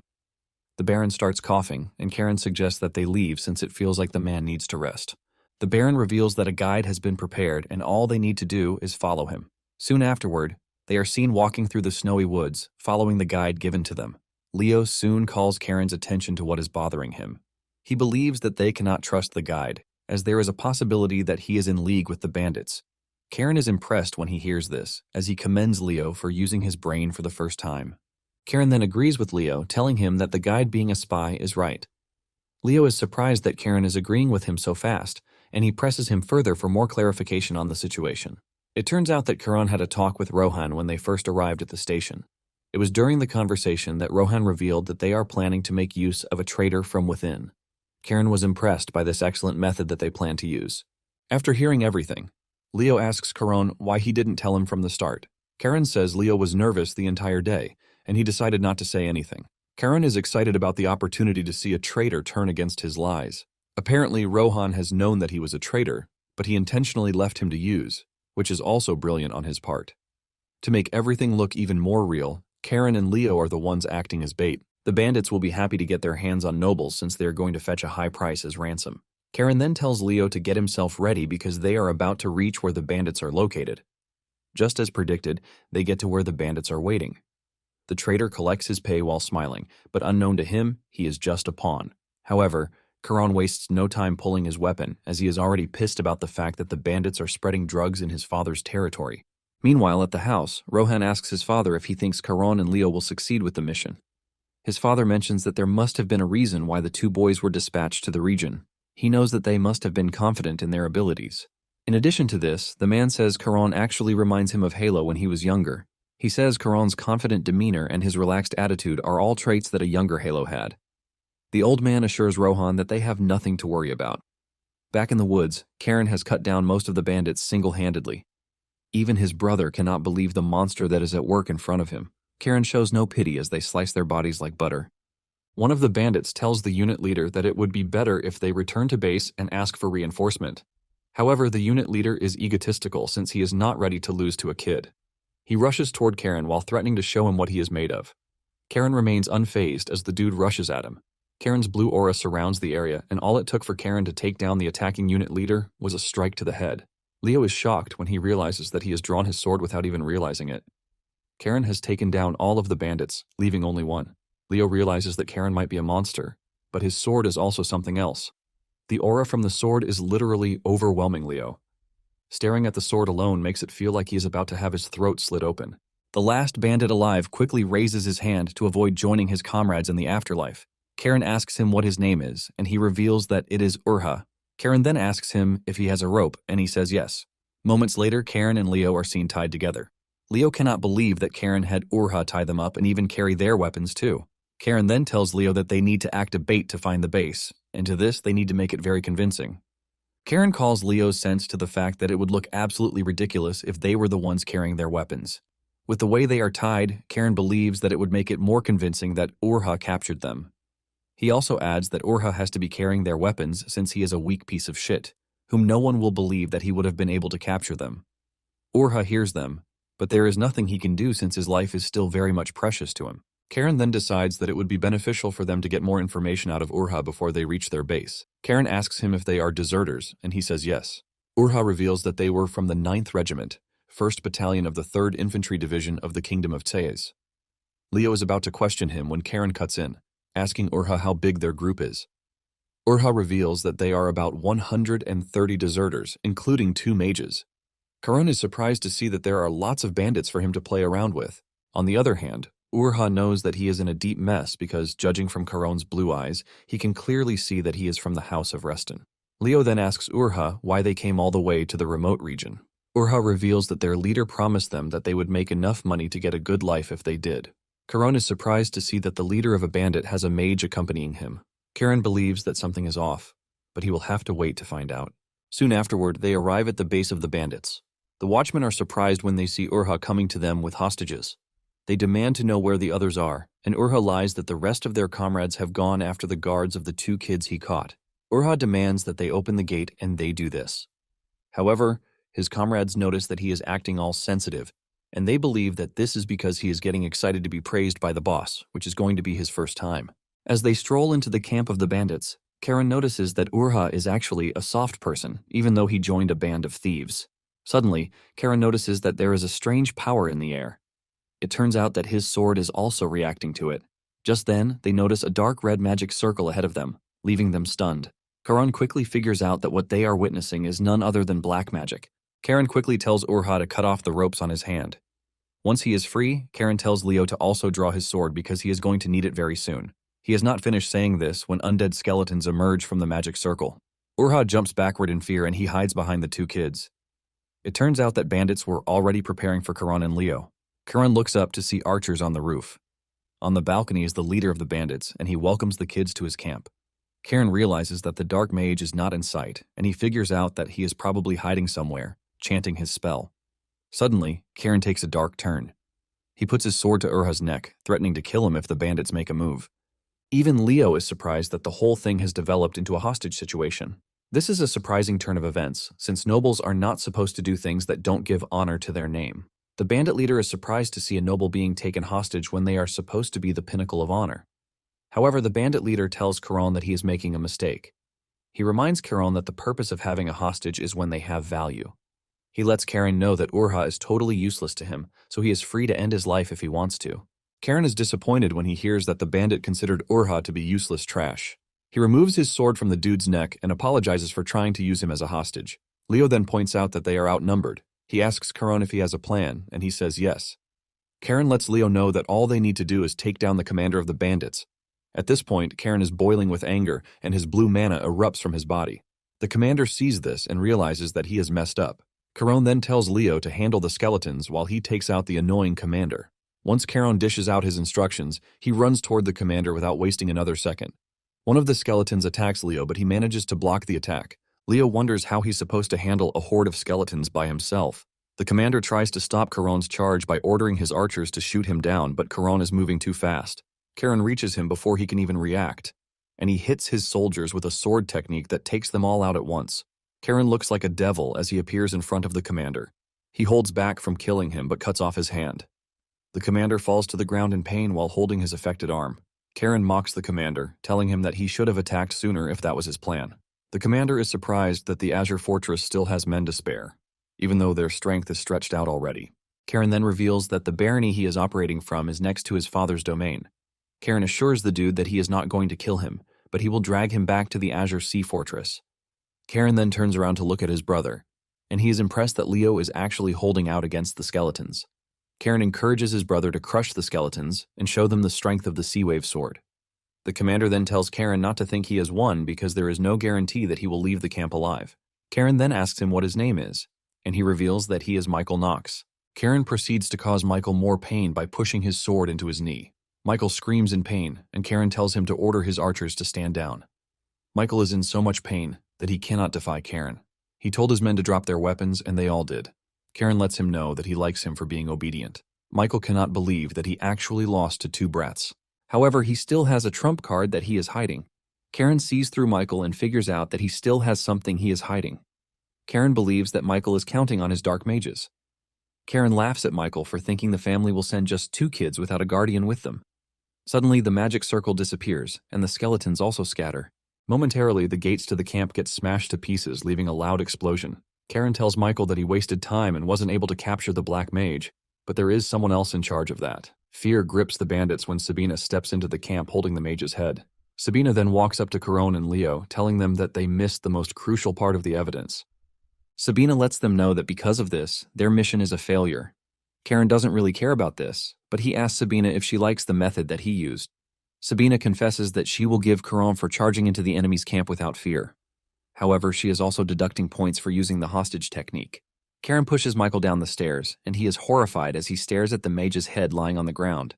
The Baron starts coughing, and Keron suggests that they leave since it feels like the man needs to rest. The Baron reveals that a guide has been prepared and all they need to do is follow him. Soon afterward, they are seen walking through the snowy woods, following the guide given to them. Leo soon calls Keron's attention to what is bothering him. He believes that they cannot trust the guide, as there is a possibility that he is in league with the bandits. Keron is impressed when he hears this, as he commends Leo for using his brain for the first time. Keron then agrees with Leo, telling him that the guide being a spy is right. Leo is surprised that Keron is agreeing with him so fast, and he presses him further for more clarification on the situation. It turns out that Keron had a talk with Rohan when they first arrived at the station. It was during the conversation that Rohan revealed that they are planning to make use of a traitor from within. Keron was impressed by this excellent method that they plan to use. After hearing everything, Leo asks Keron why he didn't tell him from the start. Keron says Leo was nervous the entire day, and he decided not to say anything. Keron is excited about the opportunity to see a traitor turn against his lies. Apparently, Rohan has known that he was a traitor, but he intentionally left him to use, which is also brilliant on his part. To make everything look even more real, Keron and Leo are the ones acting as bait. The bandits will be happy to get their hands on nobles since they are going to fetch a high price as ransom. Keron then tells Leo to get himself ready because they are about to reach where the bandits are located. Just as predicted, they get to where the bandits are waiting. The traitor collects his pay while smiling, but unknown to him, he is just a pawn. However, Keron wastes no time pulling his weapon, as he is already pissed about the fact that the bandits are spreading drugs in his father's territory. Meanwhile, at the house, Rohan asks his father if he thinks Keron and Leo will succeed with the mission. His father mentions that there must have been a reason why the two boys were dispatched to the region. He knows that they must have been confident in their abilities. In addition to this, the man says Keron actually reminds him of Yahello when he was younger. He says Keron's confident demeanor and his relaxed attitude are all traits that a younger Yahello had. The old man assures Rohan that they have nothing to worry about. Back in the woods, Keron has cut down most of the bandits single-handedly. Even his brother cannot believe the monster that is at work in front of him. Keron shows no pity as they slice their bodies like butter. One of the bandits tells the unit leader that it would be better if they return to base and ask for reinforcement. However, the unit leader is egotistical since he is not ready to lose to a kid. He rushes toward Keron while threatening to show him what he is made of. Keron remains unfazed as the dude rushes at him. Keron's blue aura surrounds the area, and all it took for Keron to take down the attacking unit leader was a strike to the head. Leo is shocked when he realizes that he has drawn his sword without even realizing it. Keron has taken down all of the bandits, leaving only one. Leo realizes that Keron might be a monster, but his sword is also something else. The aura from the sword is literally overwhelming Leo. Staring at the sword alone makes it feel like he is about to have his throat slit open. The last bandit alive quickly raises his hand to avoid joining his comrades in the afterlife. Keron asks him what his name is, and he reveals that it is Urha. Keron then asks him if he has a rope, and he says yes. Moments later, Keron and Leo are seen tied together. Leo cannot believe that Keron had Urha tie them up and even carry their weapons too. Keron then tells Leo that they need to act a bait to find the base, and to this they need to make it very convincing. Keron calls Leo's sense to the fact that it would look absolutely ridiculous if they were the ones carrying their weapons. With the way they are tied, Keron believes that it would make it more convincing that Urha captured them. He also adds that Urha has to be carrying their weapons since he is a weak piece of shit, whom no one will believe that he would have been able to capture them. Urha hears them, but there is nothing he can do since his life is still very much precious to him. Keron then decides that it would be beneficial for them to get more information out of Urha before they reach their base. Keron asks him if they are deserters, and he says yes. Urha reveals that they were from the 9th Regiment, 1st Battalion of the 3rd Infantry Division of the Kingdom of Teyes. Leo is about to question him when Keron cuts in, asking Urha how big their group is. Urha reveals that they are about 130 deserters, including 2 mages. Keron is surprised to see that there are lots of bandits for him to play around with. On the other hand, Urha knows that he is in a deep mess because, judging from Keron's blue eyes, he can clearly see that he is from the House of Reston. Leo then asks Urha why they came all the way to the remote region. Urha reveals that their leader promised them that they would make enough money to get a good life if they did. Keron is surprised to see that the leader of a bandit has a mage accompanying him. Keron believes that something is off, but he will have to wait to find out. Soon afterward, they arrive at the base of the bandits. The watchmen are surprised when they see Urha coming to them with hostages. They demand to know where the others are, and Urha lies that the rest of their comrades have gone after the guards of the 2 kids he caught. Urha demands that they open the gate, and they do this. However, his comrades notice that he is acting all sensitive, and they believe that this is because he is getting excited to be praised by the boss, which is going to be his first time. As they stroll into the camp of the bandits, Keron notices that Urha is actually a soft person, even though he joined a band of thieves. Suddenly, Keron notices that there is a strange power in the air. It turns out that his sword is also reacting to it. Just then, they notice a dark red magic circle ahead of them, leaving them stunned. Keron quickly figures out that what they are witnessing is none other than black magic. Keron quickly tells Urha to cut off the ropes on his hand. Once he is free, Keron tells Leo to also draw his sword because he is going to need it very soon. He has not finished saying this when undead skeletons emerge from the magic circle. Urha jumps backward in fear and he hides behind the 2 kids. It turns out that bandits were already preparing for Keron and Leo. Keron looks up to see archers on the roof. On the balcony is the leader of the bandits, and he welcomes the kids to his camp. Keron realizes that the dark mage is not in sight, and he figures out that he is probably hiding somewhere, chanting his spell. Suddenly, Keron takes a dark turn. He puts his sword to Urha's neck, threatening to kill him if the bandits make a move. Even Leo is surprised that the whole thing has developed into a hostage situation. This is a surprising turn of events, since nobles are not supposed to do things that don't give honor to their name. The bandit leader is surprised to see a noble being taken hostage when they are supposed to be the pinnacle of honor. However, the bandit leader tells Keron that he is making a mistake. He reminds Keron that the purpose of having a hostage is when they have value. He lets Keron know that Urha is totally useless to him, so he is free to end his life if he wants to. Keron is disappointed when he hears that the bandit considered Urha to be useless trash. He removes his sword from the dude's neck and apologizes for trying to use him as a hostage. Leo then points out that they are outnumbered. He asks Keron if he has a plan, and he says yes. Keron lets Leo know that all they need to do is take down the commander of the bandits. At this point, Keron is boiling with anger, and his blue mana erupts from his body. The commander sees this and realizes that he has messed up. Keron then tells Leo to handle the skeletons while he takes out the annoying commander. Once Keron dishes out his instructions, he runs toward the commander without wasting another second. One of the skeletons attacks Leo, but he manages to block the attack. Leo wonders how he's supposed to handle a horde of skeletons by himself. The commander tries to stop Keron's charge by ordering his archers to shoot him down, but Keron is moving too fast. Keron reaches him before he can even react, and he hits his soldiers with a sword technique that takes them all out at once. Keron looks like a devil as he appears in front of the commander. He holds back from killing him but cuts off his hand. The commander falls to the ground in pain while holding his affected arm. Keron mocks the commander, telling him that he should have attacked sooner if that was his plan. The commander is surprised that the Azure Fortress still has men to spare, even though their strength is stretched out already. Keron then reveals that the barony he is operating from is next to his father's domain. Keron assures the dude that he is not going to kill him, but he will drag him back to the Azure Sea Fortress. Keron then turns around to look at his brother, and he is impressed that Leo is actually holding out against the skeletons. Keron encourages his brother to crush the skeletons and show them the strength of the Sea Wave sword. The commander then tells Keron not to think he has won because there is no guarantee that he will leave the camp alive. Keron then asks him what his name is, and he reveals that he is Michael Knox. Keron proceeds to cause Michael more pain by pushing his sword into his knee. Michael screams in pain, and Keron tells him to order his archers to stand down. Michael is in so much pain that he cannot defy Keron. He told his men to drop their weapons, and they all did. Keron lets him know that he likes him for being obedient. Michael cannot believe that he actually lost to two brats. However, he still has a trump card that he is hiding. Keron sees through Michael and figures out that he still has something he is hiding. Keron believes that Michael is counting on his dark mages. Keron laughs at Michael for thinking the family will send just 2 kids without a guardian with them. Suddenly, the magic circle disappears, and the skeletons also scatter. Momentarily, the gates to the camp get smashed to pieces, leaving a loud explosion. Keron tells Michael that he wasted time and wasn't able to capture the black mage, but there is someone else in charge of that. Fear grips the bandits when Sabina steps into the camp holding the mage's head. Sabina then walks up to Keron and Leo, telling them that they missed the most crucial part of the evidence. Sabina lets them know that because of this, their mission is a failure. Keron doesn't really care about this, but he asks Sabina if she likes the method that he used. Sabina confesses that she will give Keron for charging into the enemy's camp without fear. However, she is also deducting points for using the hostage technique. Keron pushes Michael down the stairs, and he is horrified as he stares at the mage's head lying on the ground.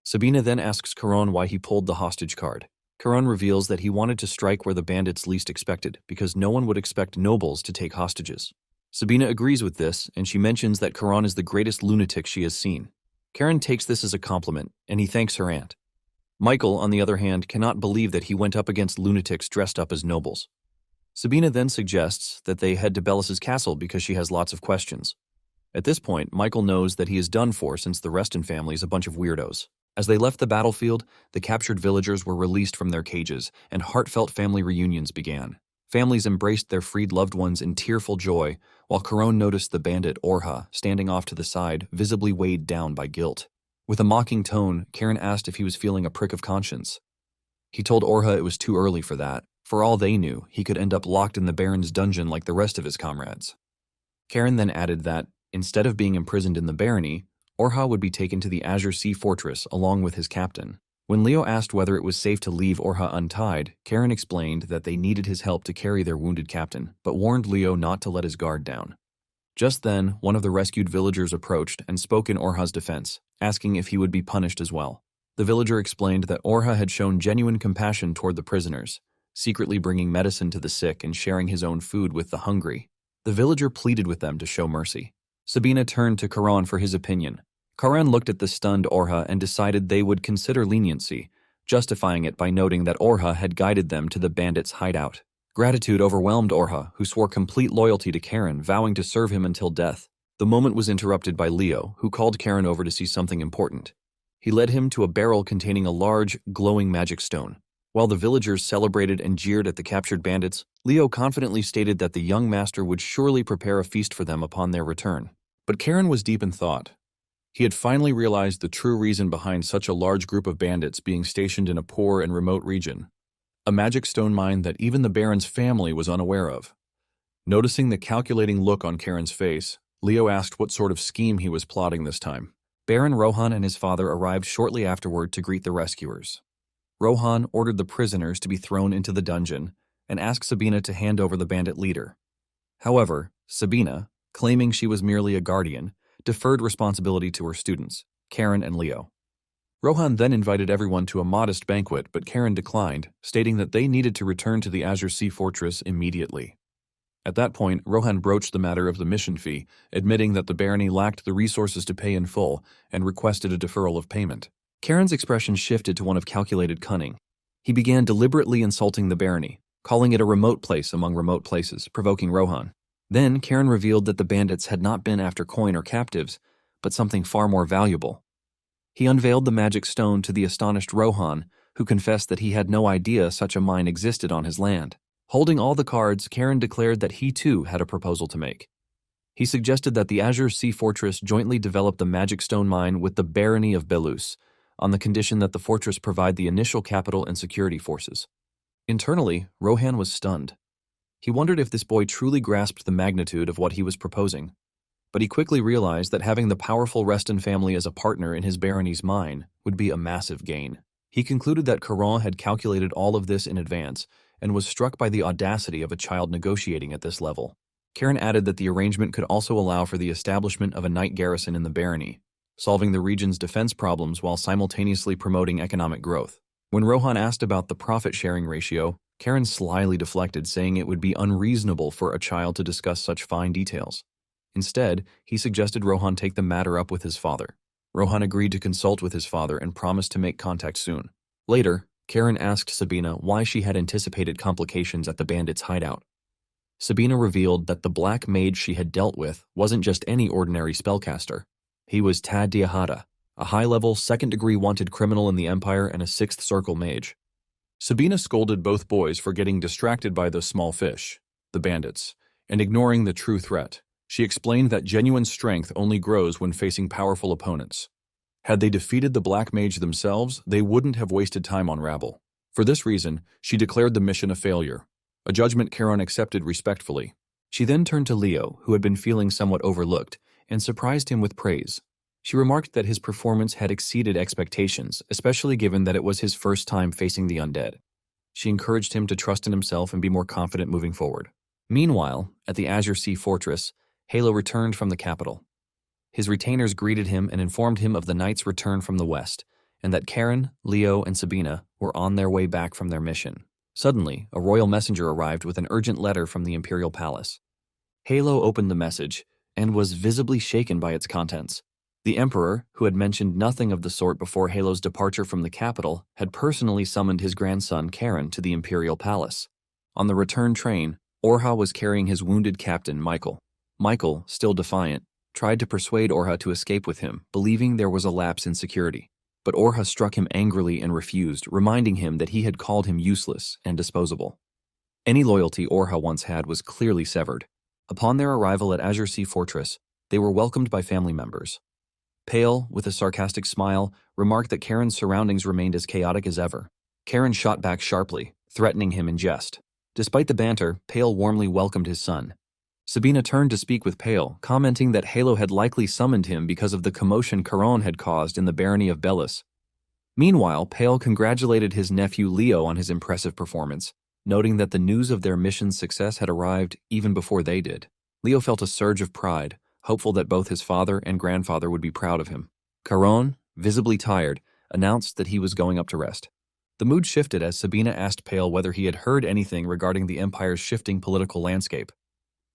Sabina then asks Keron why he pulled the hostage card. Keron reveals that he wanted to strike where the bandits least expected, because no one would expect nobles to take hostages. Sabina agrees with this, and she mentions that Keron is the greatest lunatic she has seen. Keron takes this as a compliment, and he thanks her aunt. Michael, on the other hand, cannot believe that he went up against lunatics dressed up as nobles. Sabina then suggests that they head to Bellis's castle because she has lots of questions. At this point, Michael knows that he is done for since the Reston family is a bunch of weirdos. As they left the battlefield, the captured villagers were released from their cages, and heartfelt family reunions began. Families embraced their freed loved ones in tearful joy, while Keron noticed the bandit Urha standing off to the side, visibly weighed down by guilt. With a mocking tone, Keron asked if he was feeling a prick of conscience. He told Urha it was too early for that. For all they knew, he could end up locked in the Baron's dungeon like the rest of his comrades. Keron then added that, instead of being imprisoned in the barony, Urha would be taken to the Azure Sea Fortress along with his captain. When Leo asked whether it was safe to leave Urha untied, Keron explained that they needed his help to carry their wounded captain, but warned Leo not to let his guard down. Just then, one of the rescued villagers approached and spoke in Urha's defense, asking if he would be punished as well. The villager explained that Urha had shown genuine compassion toward the prisoners, secretly bringing medicine to the sick and sharing his own food with the hungry. The villager pleaded with them to show mercy. Sabina turned to Keron for his opinion. Keron looked at the stunned Orha and decided they would consider leniency, justifying it by noting that Orha had guided them to the bandits' hideout. Gratitude overwhelmed Orha, who swore complete loyalty to Keron, vowing to serve him until death. The moment was interrupted by Leo, who called Keron over to see something important. He led him to a barrel containing a large, glowing magic stone. While the villagers celebrated and jeered at the captured bandits, Leo confidently stated that the young master would surely prepare a feast for them upon their return. But Keron was deep in thought. He had finally realized the true reason behind such a large group of bandits being stationed in a poor and remote region. A magic stone mine that even the Baron's family was unaware of. Noticing the calculating look on Keron's face, Leo asked what sort of scheme he was plotting this time. Baron Rohan and his father arrived shortly afterward to greet the rescuers. Rohan ordered the prisoners to be thrown into the dungeon and asked Sabina to hand over the bandit leader. However, Sabina, claiming she was merely a guardian, deferred responsibility to her students, Keron and Leo. Rohan then invited everyone to a modest banquet, but Keron declined, stating that they needed to return to the Azure Sea Fortress immediately. At that point, Rohan broached the matter of the mission fee, admitting that the barony lacked the resources to pay in full and requested a deferral of payment. Keron's expression shifted to one of calculated cunning. He began deliberately insulting the barony, calling it a remote place among remote places, provoking Rohan. Then Keron revealed that the bandits had not been after coin or captives, but something far more valuable. He unveiled the magic stone to the astonished Rohan, who confessed that he had no idea such a mine existed on his land. Holding all the cards, Keron declared that he too had a proposal to make. He suggested that the Azure Sea Fortress jointly develop the magic stone mine with the barony of Belus, on the condition that the fortress provide the initial capital and security forces. Internally, Rohan was stunned. He wondered if this boy truly grasped the magnitude of what he was proposing. But he quickly realized that having the powerful Reston family as a partner in his barony's mine would be a massive gain. He concluded that Keron had calculated all of this in advance and was struck by the audacity of a child negotiating at this level. Keron added that the arrangement could also allow for the establishment of a knight garrison in the barony, solving the region's defense problems while simultaneously promoting economic growth. When Rohan asked about the profit-sharing ratio, Keron slyly deflected, saying it would be unreasonable for a child to discuss such fine details. Instead, he suggested Rohan take the matter up with his father. Rohan agreed to consult with his father and promised to make contact soon. Later, Keron asked Sabina why she had anticipated complications at the bandits' hideout. Sabina revealed that the black mage she had dealt with wasn't just any ordinary spellcaster. He was Tad Diahada, a high-level, second-degree wanted criminal in the Empire and a Sixth Circle mage. Sabina scolded both boys for getting distracted by the small fish, the bandits, and ignoring the true threat. She explained that genuine strength only grows when facing powerful opponents. Had they defeated the Black Mage themselves, they wouldn't have wasted time on rabble. For this reason, she declared the mission a failure, a judgment Keron accepted respectfully. She then turned to Leo, who had been feeling somewhat overlooked, and surprised him with praise. She remarked that his performance had exceeded expectations, especially given that it was his first time facing the undead. She encouraged him to trust in himself and be more confident moving forward. Meanwhile, at the Azure Sea Fortress, Yahello returned from the capital. His retainers greeted him and informed him of the knight's return from the west, and that Keron, Leo, and Sabina were on their way back from their mission. Suddenly, a royal messenger arrived with an urgent letter from the imperial palace. Yahello opened the message and was visibly shaken by its contents. The emperor, who had mentioned nothing of the sort before Yahello's departure from the capital, had personally summoned his grandson Keron to the imperial palace. On the return train, Orha was carrying his wounded captain, Michael. Michael, still defiant, tried to persuade Orha to escape with him, believing there was a lapse in security. But Orha struck him angrily and refused, reminding him that he had called him useless and disposable. Any loyalty Orha once had was clearly severed. Upon their arrival at Azure Sea Fortress, they were welcomed by family members. Pale, with a sarcastic smile, remarked that Keron's surroundings remained as chaotic as ever. Keron shot back sharply, threatening him in jest. Despite the banter, Pale warmly welcomed his son. Sabina turned to speak with Pale, commenting that Yahello had likely summoned him because of the commotion Keron had caused in the barony of Belus. Meanwhile, Pale congratulated his nephew Leo on his impressive performance, noting that the news of their mission's success had arrived even before they did. Leo felt a surge of pride, hopeful that both his father and grandfather would be proud of him. Keron, visibly tired, announced that he was going up to rest. The mood shifted as Sabina asked Pale whether he had heard anything regarding the Empire's shifting political landscape.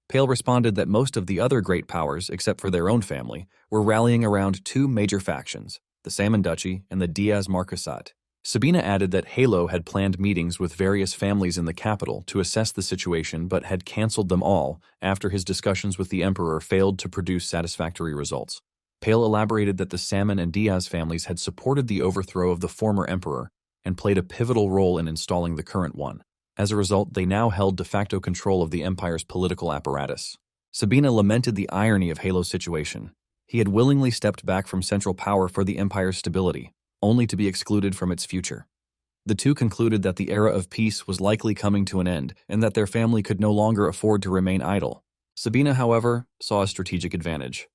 Pale responded that most of the other great powers, except for their own family, were rallying around two major factions, the Salmon Duchy and the Diaz Marquesat. Sabina added that Yahello had planned meetings with various families in the capital to assess the situation but had cancelled them all after his discussions with the emperor failed to produce satisfactory results. Pale elaborated that the Salmon and Diaz families had supported the overthrow of the former emperor and played a pivotal role in installing the current one. As a result, they now held de facto control of the empire's political apparatus. Sabina lamented the irony of Yahello's situation. He had willingly stepped back from central power for the empire's stability, only to be excluded from its future. The two concluded that the era of peace was likely coming to an end and that their family could no longer afford to remain idle. Sabina, however, saw a strategic advantage.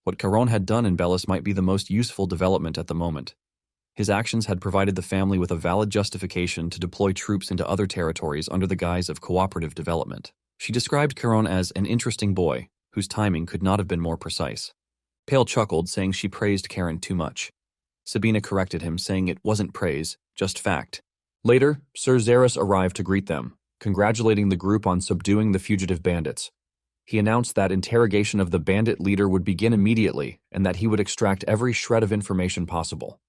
What Keron had done in Bellis might be the most useful development at the moment. His actions had provided the family with a valid justification to deploy troops into other territories under the guise of cooperative development. She described Keron as an interesting boy, whose timing could not have been more precise. Pale chuckled, saying she praised Keron too much. Sabina corrected him, saying it wasn't praise, just fact. Later, Sir Xeris arrived to greet them, congratulating the group on subduing the fugitive bandits. He announced that interrogation of the bandit leader would begin immediately and that he would extract every shred of information possible.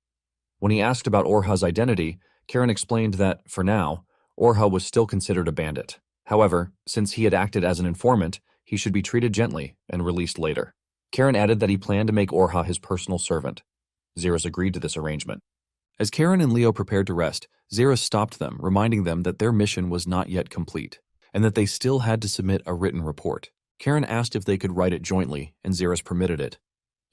When he asked about Orha's identity, Keron explained that, for now, Orha was still considered a bandit. However, since he had acted as an informant, he should be treated gently and released later. Keron added that he planned to make Orha his personal servant. Xeris agreed to this arrangement. As Keron and Leo prepared to rest, Xeris stopped them, reminding them that their mission was not yet complete, and that they still had to submit a written report. Keron asked if they could write it jointly, and Xeris permitted it.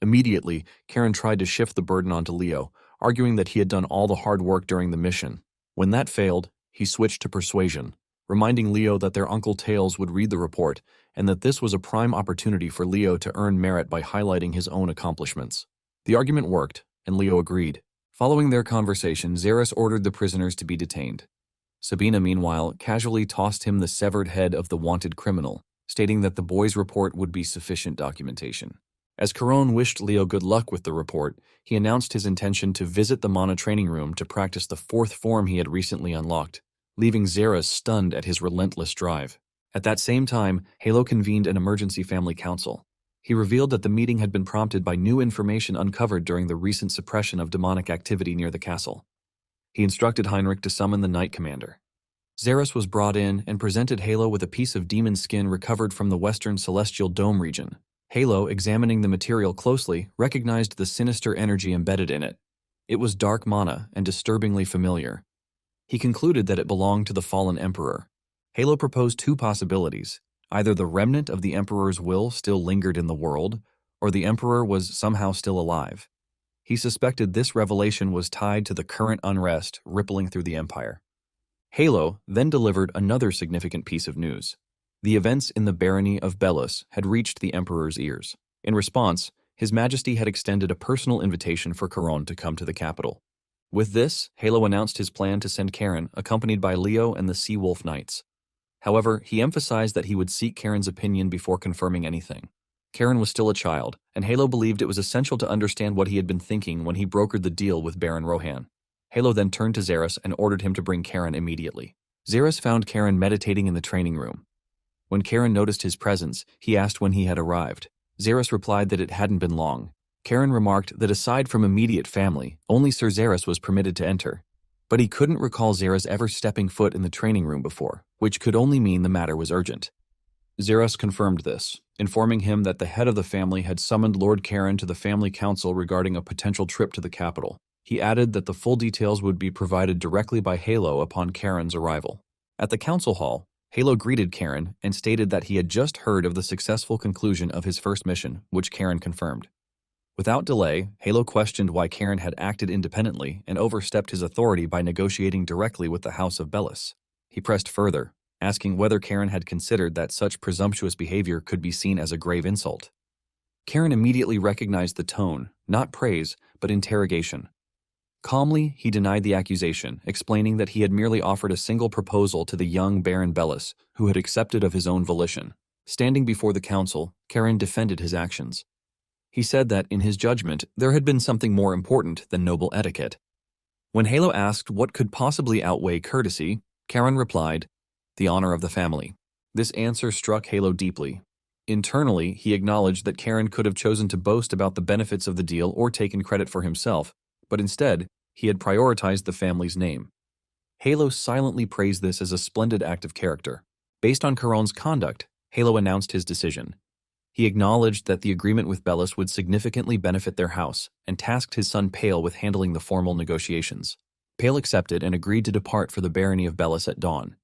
Immediately, Keron tried to shift the burden onto Leo, arguing that he had done all the hard work during the mission. When that failed, he switched to persuasion, reminding Leo that their Uncle Tails would read the report and that this was a prime opportunity for Leo to earn merit by highlighting his own accomplishments. The argument worked, and Leo agreed. Following their conversation, Xeris ordered the prisoners to be detained. Sabina, meanwhile, casually tossed him the severed head of the wanted criminal, stating that the boy's report would be sufficient documentation. As Keron wished Leo good luck with the report, he announced his intention to visit the Mana training room to practice the fourth form he had recently unlocked, leaving Xeris stunned at his relentless drive. At that same time, Yahello convened an emergency family council. He revealed that the meeting had been prompted by new information uncovered during the recent suppression of demonic activity near the castle. He instructed Heinrich to summon the Knight Commander. Xeris was brought in and presented Yahello with a piece of demon skin recovered from the western celestial dome region. Yahello, examining the material closely, recognized the sinister energy embedded in it. It was dark mana and disturbingly familiar. He concluded that it belonged to the fallen emperor. Yahello proposed two possibilities. Either the remnant of the emperor's will still lingered in the world, or the emperor was somehow still alive. He suspected this revelation was tied to the current unrest rippling through the empire. Yahello then delivered another significant piece of news. The events in the barony of Bellis had reached the emperor's ears. In response, His Majesty had extended a personal invitation for Keron to come to the capital. With this, Yahello announced his plan to send Keron, accompanied by Leo and the Sea Wolf Knights. However, he emphasized that he would seek Keron's opinion before confirming anything. Keron was still a child, and Yahello believed it was essential to understand what he had been thinking when he brokered the deal with Baron Rohan. Yahello then turned to Xeris and ordered him to bring Keron immediately. Xeris found Keron meditating in the training room. When Keron noticed his presence, he asked when he had arrived. Xeris replied that it hadn't been long. Keron remarked that aside from immediate family, only Sir Xeris was permitted to enter. But he couldn't recall Xeris ever stepping foot in the training room before, which could only mean the matter was urgent. Xeris confirmed this, informing him that the head of the family had summoned Lord Keron to the family council regarding a potential trip to the capital. He added that the full details would be provided directly by Yahello upon Keron's arrival. At the council hall, Yahello greeted Keron and stated that he had just heard of the successful conclusion of his first mission, which Keron confirmed. Without delay, Yahello questioned why Keron had acted independently and overstepped his authority by negotiating directly with the House of Bellis. He pressed further, asking whether Keron had considered that such presumptuous behavior could be seen as a grave insult. Keron immediately recognized the tone, not praise, but interrogation. Calmly, he denied the accusation, explaining that he had merely offered a single proposal to the young Baron Bellis, who had accepted of his own volition. Standing before the council, Keron defended his actions. He said that, in his judgment, there had been something more important than noble etiquette. When Yahello asked what could possibly outweigh courtesy, Keron replied, "The honor of the family." This answer struck Yahello deeply. Internally, he acknowledged that Keron could have chosen to boast about the benefits of the deal or taken credit for himself, but instead, he had prioritized the family's name. Yahello silently praised this as a splendid act of character. Based on Keron's conduct, Yahello announced his decision. He acknowledged that the agreement with Bellis would significantly benefit their house and tasked his son Pale with handling the formal negotiations. Pale accepted and agreed to depart for the barony of Bellis at dawn.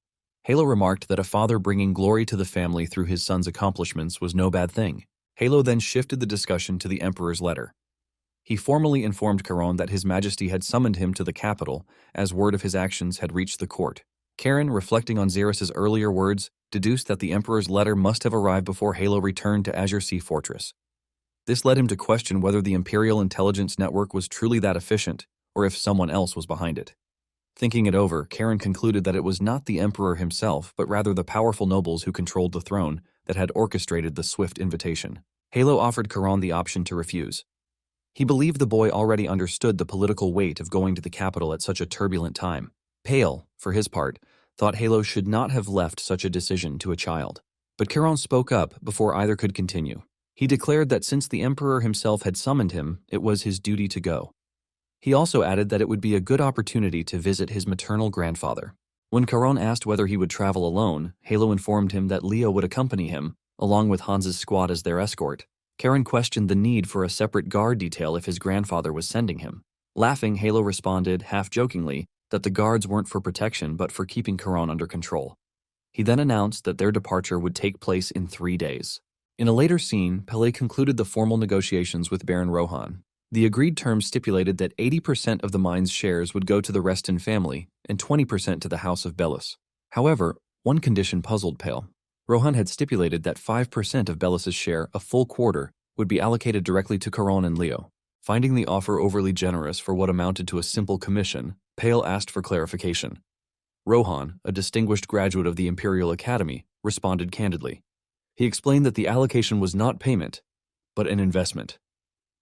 Yahello remarked that a father bringing glory to the family through his son's accomplishments was no bad thing. Yahello then shifted the discussion to the Emperor's letter. He formally informed Keron that His Majesty had summoned him to the capital, as word of his actions had reached the court. Keron, reflecting on Xerxes' earlier words, deduced that the Emperor's letter must have arrived before Yahello returned to Azure Sea Fortress. This led him to question whether the Imperial Intelligence Network was truly that efficient, or if someone else was behind it. Thinking it over, Keron concluded that it was not the Emperor himself, but rather the powerful nobles who controlled the throne that had orchestrated the swift invitation. Yahello offered Keron the option to refuse. He believed the boy already understood the political weight of going to the capital at such a turbulent time. Pale, for his part, thought Yahello should not have left such a decision to a child. But Keron spoke up before either could continue. He declared that since the Emperor himself had summoned him, it was his duty to go. He also added that it would be a good opportunity to visit his maternal grandfather. When Keron asked whether he would travel alone, Yahello informed him that Leo would accompany him, along with Hans's squad as their escort. Keron questioned the need for a separate guard detail if his grandfather was sending him. Laughing, Yahello responded, half-jokingly, that the guards weren't for protection but for keeping Keron under control. He then announced that their departure would take place in 3 days. In a later scene, Pele concluded the formal negotiations with Baron Rohan. The agreed terms stipulated that 80% of the mine's shares would go to the Reston family and 20% to the House of Bellis. However, one condition puzzled Pale. Rohan had stipulated that 5% of Bellis's share, a full quarter, would be allocated directly to Keron and Leo. Finding the offer overly generous for what amounted to a simple commission, Pale asked for clarification. Rohan, a distinguished graduate of the Imperial Academy, responded candidly. He explained that the allocation was not payment, but an investment.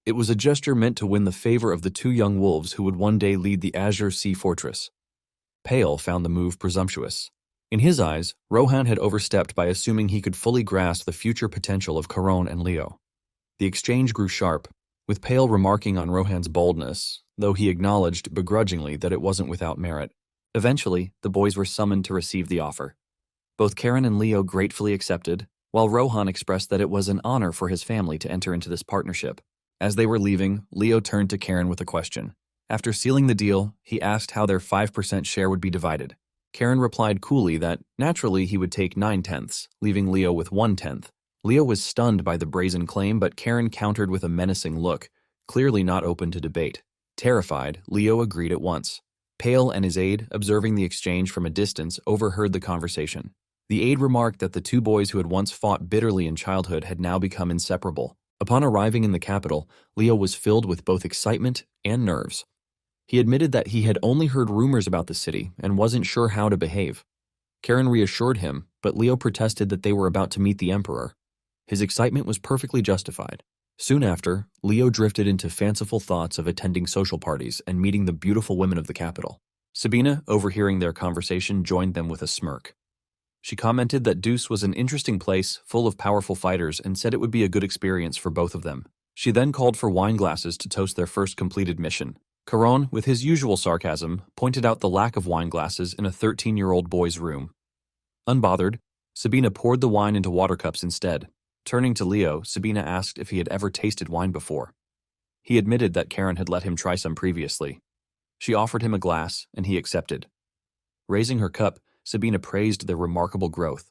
It was a gesture meant to win the favor of the 2 young wolves who would one day lead the Azure Sea Fortress. Pale found the move presumptuous. In his eyes, Rohan had overstepped by assuming he could fully grasp the future potential of Keron and Leo. The exchange grew sharp, with Pale remarking on Rohan's boldness, though he acknowledged begrudgingly that it wasn't without merit. Eventually, the boys were summoned to receive the offer. Both Keron and Leo gratefully accepted, while Rohan expressed that it was an honor for his family to enter into this partnership. As they were leaving, Leo turned to Keron with a question. After sealing the deal, he asked how their 5% share would be divided. Keron replied coolly that, naturally, he would take 9/10, leaving Leo with 1/10. Leo was stunned by the brazen claim, but Keron countered with a menacing look, clearly not open to debate. Terrified, Leo agreed at once. Pale and his aide, observing the exchange from a distance, overheard the conversation. The aide remarked that the 2 boys who had once fought bitterly in childhood had now become inseparable. Upon arriving in the capital, Leo was filled with both excitement and nerves. He admitted that he had only heard rumors about the city and wasn't sure how to behave. Keron reassured him, but Leo protested that they were about to meet the Emperor. His excitement was perfectly justified. Soon after, Leo drifted into fanciful thoughts of attending social parties and meeting the beautiful women of the capital. Sabina, overhearing their conversation, joined them with a smirk. She commented that Deuce was an interesting place, full of powerful fighters, and said it would be a good experience for both of them. She then called for wine glasses to toast their first completed mission. Keron, with his usual sarcasm, pointed out the lack of wine glasses in a 13-year-old boy's room. Unbothered, Sabina poured the wine into water cups instead. Turning to Leo, Sabina asked if he had ever tasted wine before. He admitted that Keron had let him try some previously. She offered him a glass, and he accepted. Raising her cup, Sabina praised their remarkable growth.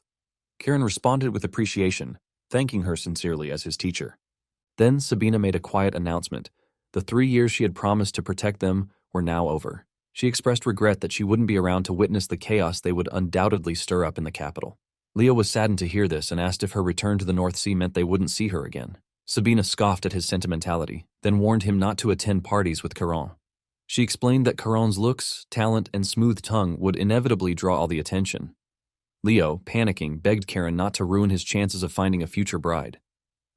Keron responded with appreciation, thanking her sincerely as his teacher. Then Sabina made a quiet announcement. The 3 years she had promised to protect them were now over. She expressed regret that she wouldn't be around to witness the chaos they would undoubtedly stir up in the capital. Leo was saddened to hear this and asked if her return to the North Sea meant they wouldn't see her again. Sabina scoffed at his sentimentality, then warned him not to attend parties with Keron. She explained that Keron's looks, talent, and smooth tongue would inevitably draw all the attention. Leo, panicking, begged Keron not to ruin his chances of finding a future bride.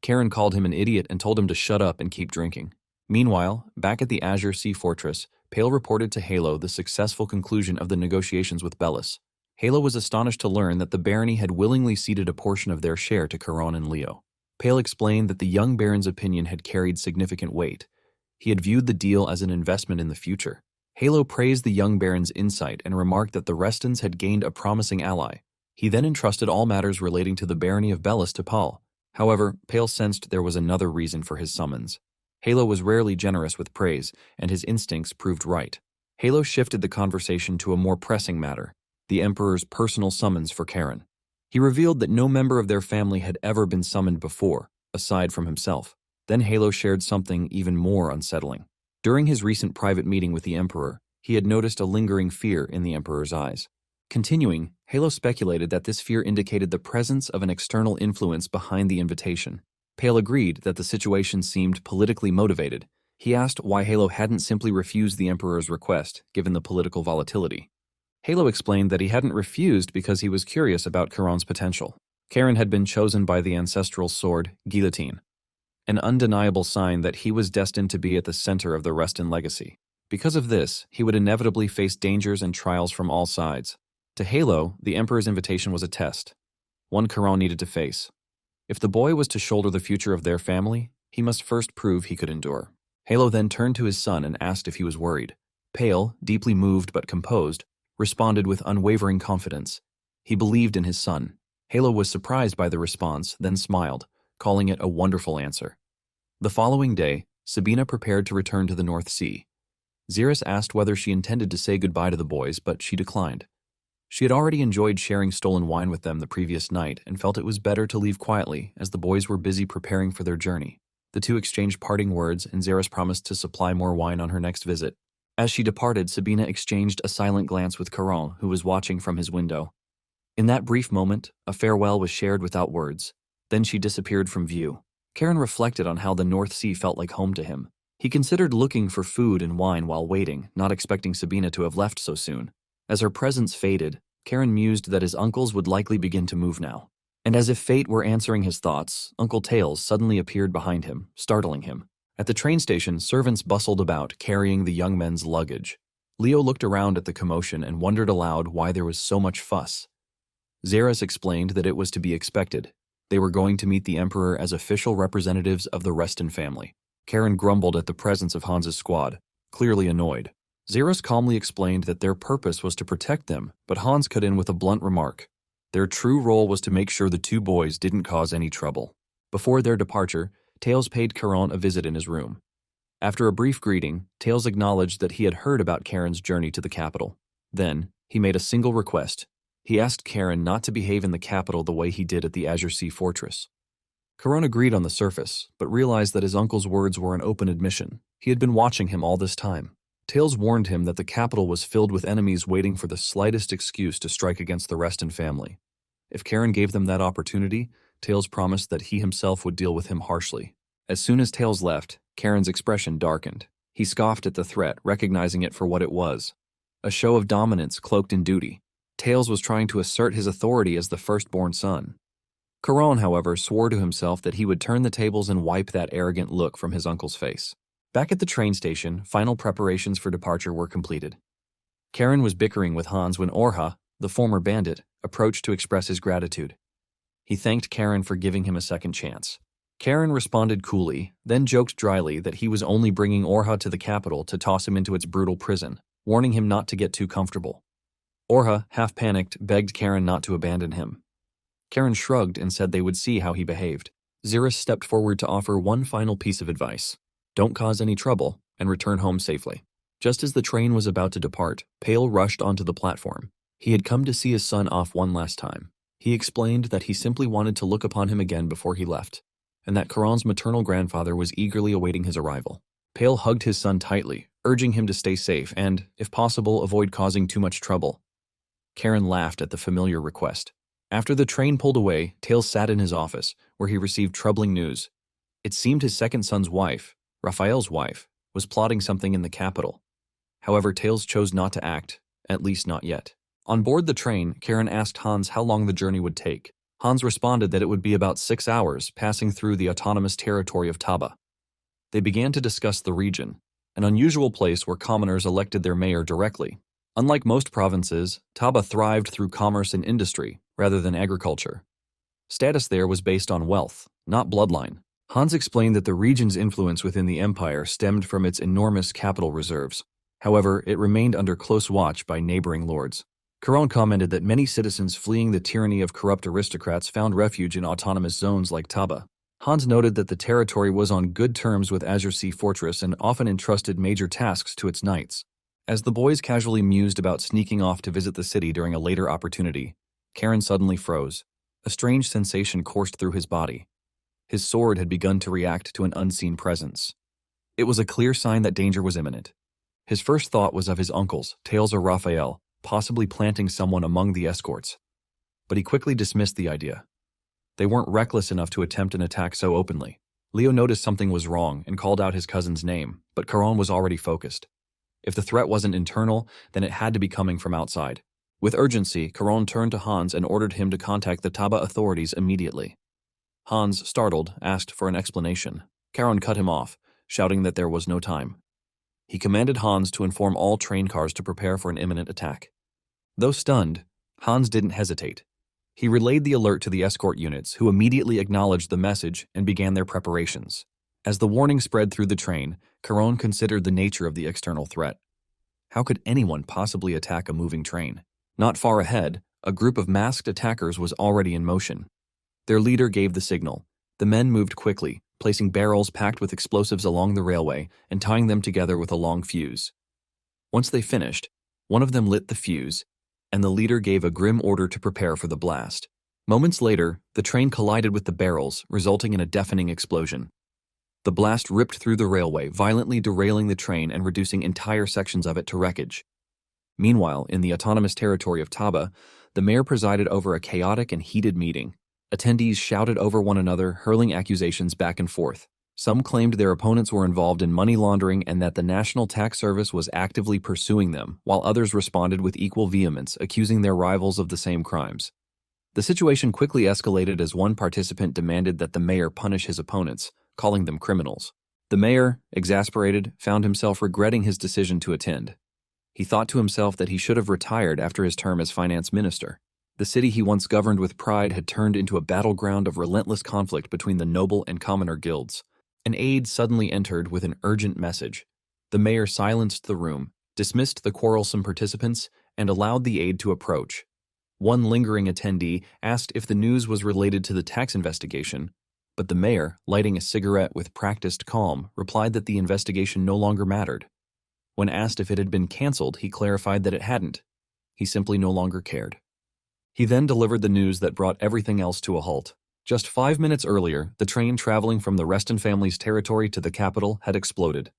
Keron called him an idiot and told him to shut up and keep drinking. Meanwhile, back at the Azure Sea Fortress, Pale reported to Yahello the successful conclusion of the negotiations with Bellis. Hahello was astonished to learn that the barony had willingly ceded a portion of their share to Keron and Leo. Pale explained that the young baron's opinion had carried significant weight. He had viewed the deal as an investment in the future. Hahello praised the young baron's insight and remarked that the Restons had gained a promising ally. He then entrusted all matters relating to the barony of Bellis to Paul. However, Pale sensed there was another reason for his summons. Hahello was rarely generous with praise, and his instincts proved right. Hahello shifted the conversation to a more pressing matter, the Emperor's personal summons for Keron. He revealed that no member of their family had ever been summoned before, aside from himself. Then Hahello shared something even more unsettling. During his recent private meeting with the Emperor, he had noticed a lingering fear in the Emperor's eyes. Continuing, Hahello speculated that this fear indicated the presence of an external influence behind the invitation. Pale agreed that the situation seemed politically motivated. He asked why Hahello hadn't simply refused the Emperor's request, given the political volatility. Hahello explained that he hadn't refused because he was curious about Keron's potential. Keron had been chosen by the ancestral sword, guillotine, an undeniable sign that he was destined to be at the center of the Reston legacy. Because of this, he would inevitably face dangers and trials from all sides. To Hahello, the Emperor's invitation was a test, one Keron needed to face. If the boy was to shoulder the future of their family, he must first prove he could endure. Hahello then turned to his son and asked if he was worried. Pale, deeply moved but composed, responded with unwavering confidence. He believed in his son. Hahello was surprised by the response, then smiled, calling it a wonderful answer. The following day, Sabina prepared to return to the North Sea. Xeris asked whether she intended to say goodbye to the boys, but she declined. She had already enjoyed sharing stolen wine with them the previous night and felt it was better to leave quietly as the boys were busy preparing for their journey. The two exchanged parting words, and Xeris promised to supply more wine on her next visit. As she departed, Sabina exchanged a silent glance with Keron, who was watching from his window. In that brief moment, a farewell was shared without words. Then she disappeared from view. Keron reflected on how the North Sea felt like home to him. He considered looking for food and wine while waiting, not expecting Sabina to have left so soon. As her presence faded, Keron mused that his uncles would likely begin to move now. And as if fate were answering his thoughts, Uncle Tails suddenly appeared behind him, startling him. At the train station, servants bustled about, carrying the young men's luggage. Leo looked around at the commotion and wondered aloud why there was so much fuss. Xeris explained that it was to be expected. They were going to meet the Emperor as official representatives of the Reston family. Keron grumbled at the presence of Hans's squad, clearly annoyed. Xeris calmly explained that their purpose was to protect them, but Hans cut in with a blunt remark. Their true role was to make sure the two boys didn't cause any trouble. Before their departure, Tails paid Keron a visit in his room. After a brief greeting, Tails acknowledged that he had heard about Keron's journey to the capital. Then, he made a single request. He asked Keron not to behave in the capital the way he did at the Azure Sea Fortress. Keron agreed on the surface, but realized that his uncle's words were an open admission. He had been watching him all this time. Tails warned him that the capital was filled with enemies waiting for the slightest excuse to strike against the Reston family. If Keron gave them that opportunity, Tails promised that he himself would deal with him harshly. As soon as Tails left, Keron's expression darkened. He scoffed at the threat, recognizing it for what it was. A show of dominance cloaked in duty. Tails was trying to assert his authority as the firstborn son. Keron, however, swore to himself that he would turn the tables and wipe that arrogant look from his uncle's face. Back at the train station, final preparations for departure were completed. Keron was bickering with Hans when Orha, the former bandit, approached to express his gratitude. He thanked Keron for giving him a second chance. Keron responded coolly, then joked dryly that he was only bringing Orha to the capital to toss him into its brutal prison, warning him not to get too comfortable. Orha, half panicked, begged Keron not to abandon him. Keron shrugged and said they would see how he behaved. Xeris stepped forward to offer one final piece of advice. Don't cause any trouble, and return home safely. Just as the train was about to depart, Pale rushed onto the platform. He had come to see his son off one last time. He explained that he simply wanted to look upon him again before he left, and that Keron's maternal grandfather was eagerly awaiting his arrival. Pale hugged his son tightly, urging him to stay safe and, if possible, avoid causing too much trouble. Keron laughed at the familiar request. After the train pulled away, Tails sat in his office, where he received troubling news. It seemed his second son's wife, Raphael's wife, was plotting something in the capital. However, Tails chose not to act, at least not yet. On board the train, Keron asked Hans how long the journey would take. Hans responded that it would be about 6 hours, passing through the autonomous territory of Taba. They began to discuss the region, an unusual place where commoners elected their mayor directly. Unlike most provinces, Taba thrived through commerce and industry rather than agriculture. Status there was based on wealth, not bloodline. Hans explained that the region's influence within the empire stemmed from its enormous capital reserves. However, it remained under close watch by neighboring lords. Keron commented that many citizens fleeing the tyranny of corrupt aristocrats found refuge in autonomous zones like Taba. Hans noted that the territory was on good terms with Azure Sea Fortress and often entrusted major tasks to its knights. As the boys casually mused about sneaking off to visit the city during a later opportunity, Keron suddenly froze. A strange sensation coursed through his body. His sword had begun to react to an unseen presence. It was a clear sign that danger was imminent. His first thought was of his uncles, Tails or Raphael, possibly planting someone among the escorts. But he quickly dismissed the idea. They weren't reckless enough to attempt an attack so openly. Leo noticed something was wrong and called out his cousin's name, but Keron was already focused. If the threat wasn't internal, then it had to be coming from outside. With urgency, Keron turned to Hans and ordered him to contact the Taba authorities immediately. Hans, startled, asked for an explanation. Keron cut him off, shouting that there was no time. He commanded Hans to inform all train cars to prepare for an imminent attack. Though stunned, Hans didn't hesitate. He relayed the alert to the escort units, who immediately acknowledged the message and began their preparations. As the warning spread through the train, Keron considered the nature of the external threat. How could anyone possibly attack a moving train? Not far ahead, a group of masked attackers was already in motion. Their leader gave the signal. The men moved quickly, placing barrels packed with explosives along the railway and tying them together with a long fuse. Once they finished, one of them lit the fuse, and the leader gave a grim order to prepare for the blast. Moments later, the train collided with the barrels, resulting in a deafening explosion. The blast ripped through the railway, violently derailing the train and reducing entire sections of it to wreckage. Meanwhile, in the autonomous territory of Taba, the mayor presided over a chaotic and heated meeting. Attendees shouted over one another, hurling accusations back and forth. Some claimed their opponents were involved in money laundering and that the National Tax Service was actively pursuing them, while others responded with equal vehemence, accusing their rivals of the same crimes. The situation quickly escalated as one participant demanded that the mayor punish his opponents, calling them criminals. The mayor, exasperated, found himself regretting his decision to attend. He thought to himself that he should have retired after his term as finance minister. The city he once governed with pride had turned into a battleground of relentless conflict between the noble and commoner guilds. An aide suddenly entered with an urgent message. The mayor silenced the room, dismissed the quarrelsome participants, and allowed the aide to approach. One lingering attendee asked if the news was related to the tax investigation, but the mayor, lighting a cigarette with practiced calm, replied that the investigation no longer mattered. When asked if it had been canceled, he clarified that it hadn't. He simply no longer cared. He then delivered the news that brought everything else to a halt. Just 5 minutes earlier, the train traveling from the Reston family's territory to the capital had exploded.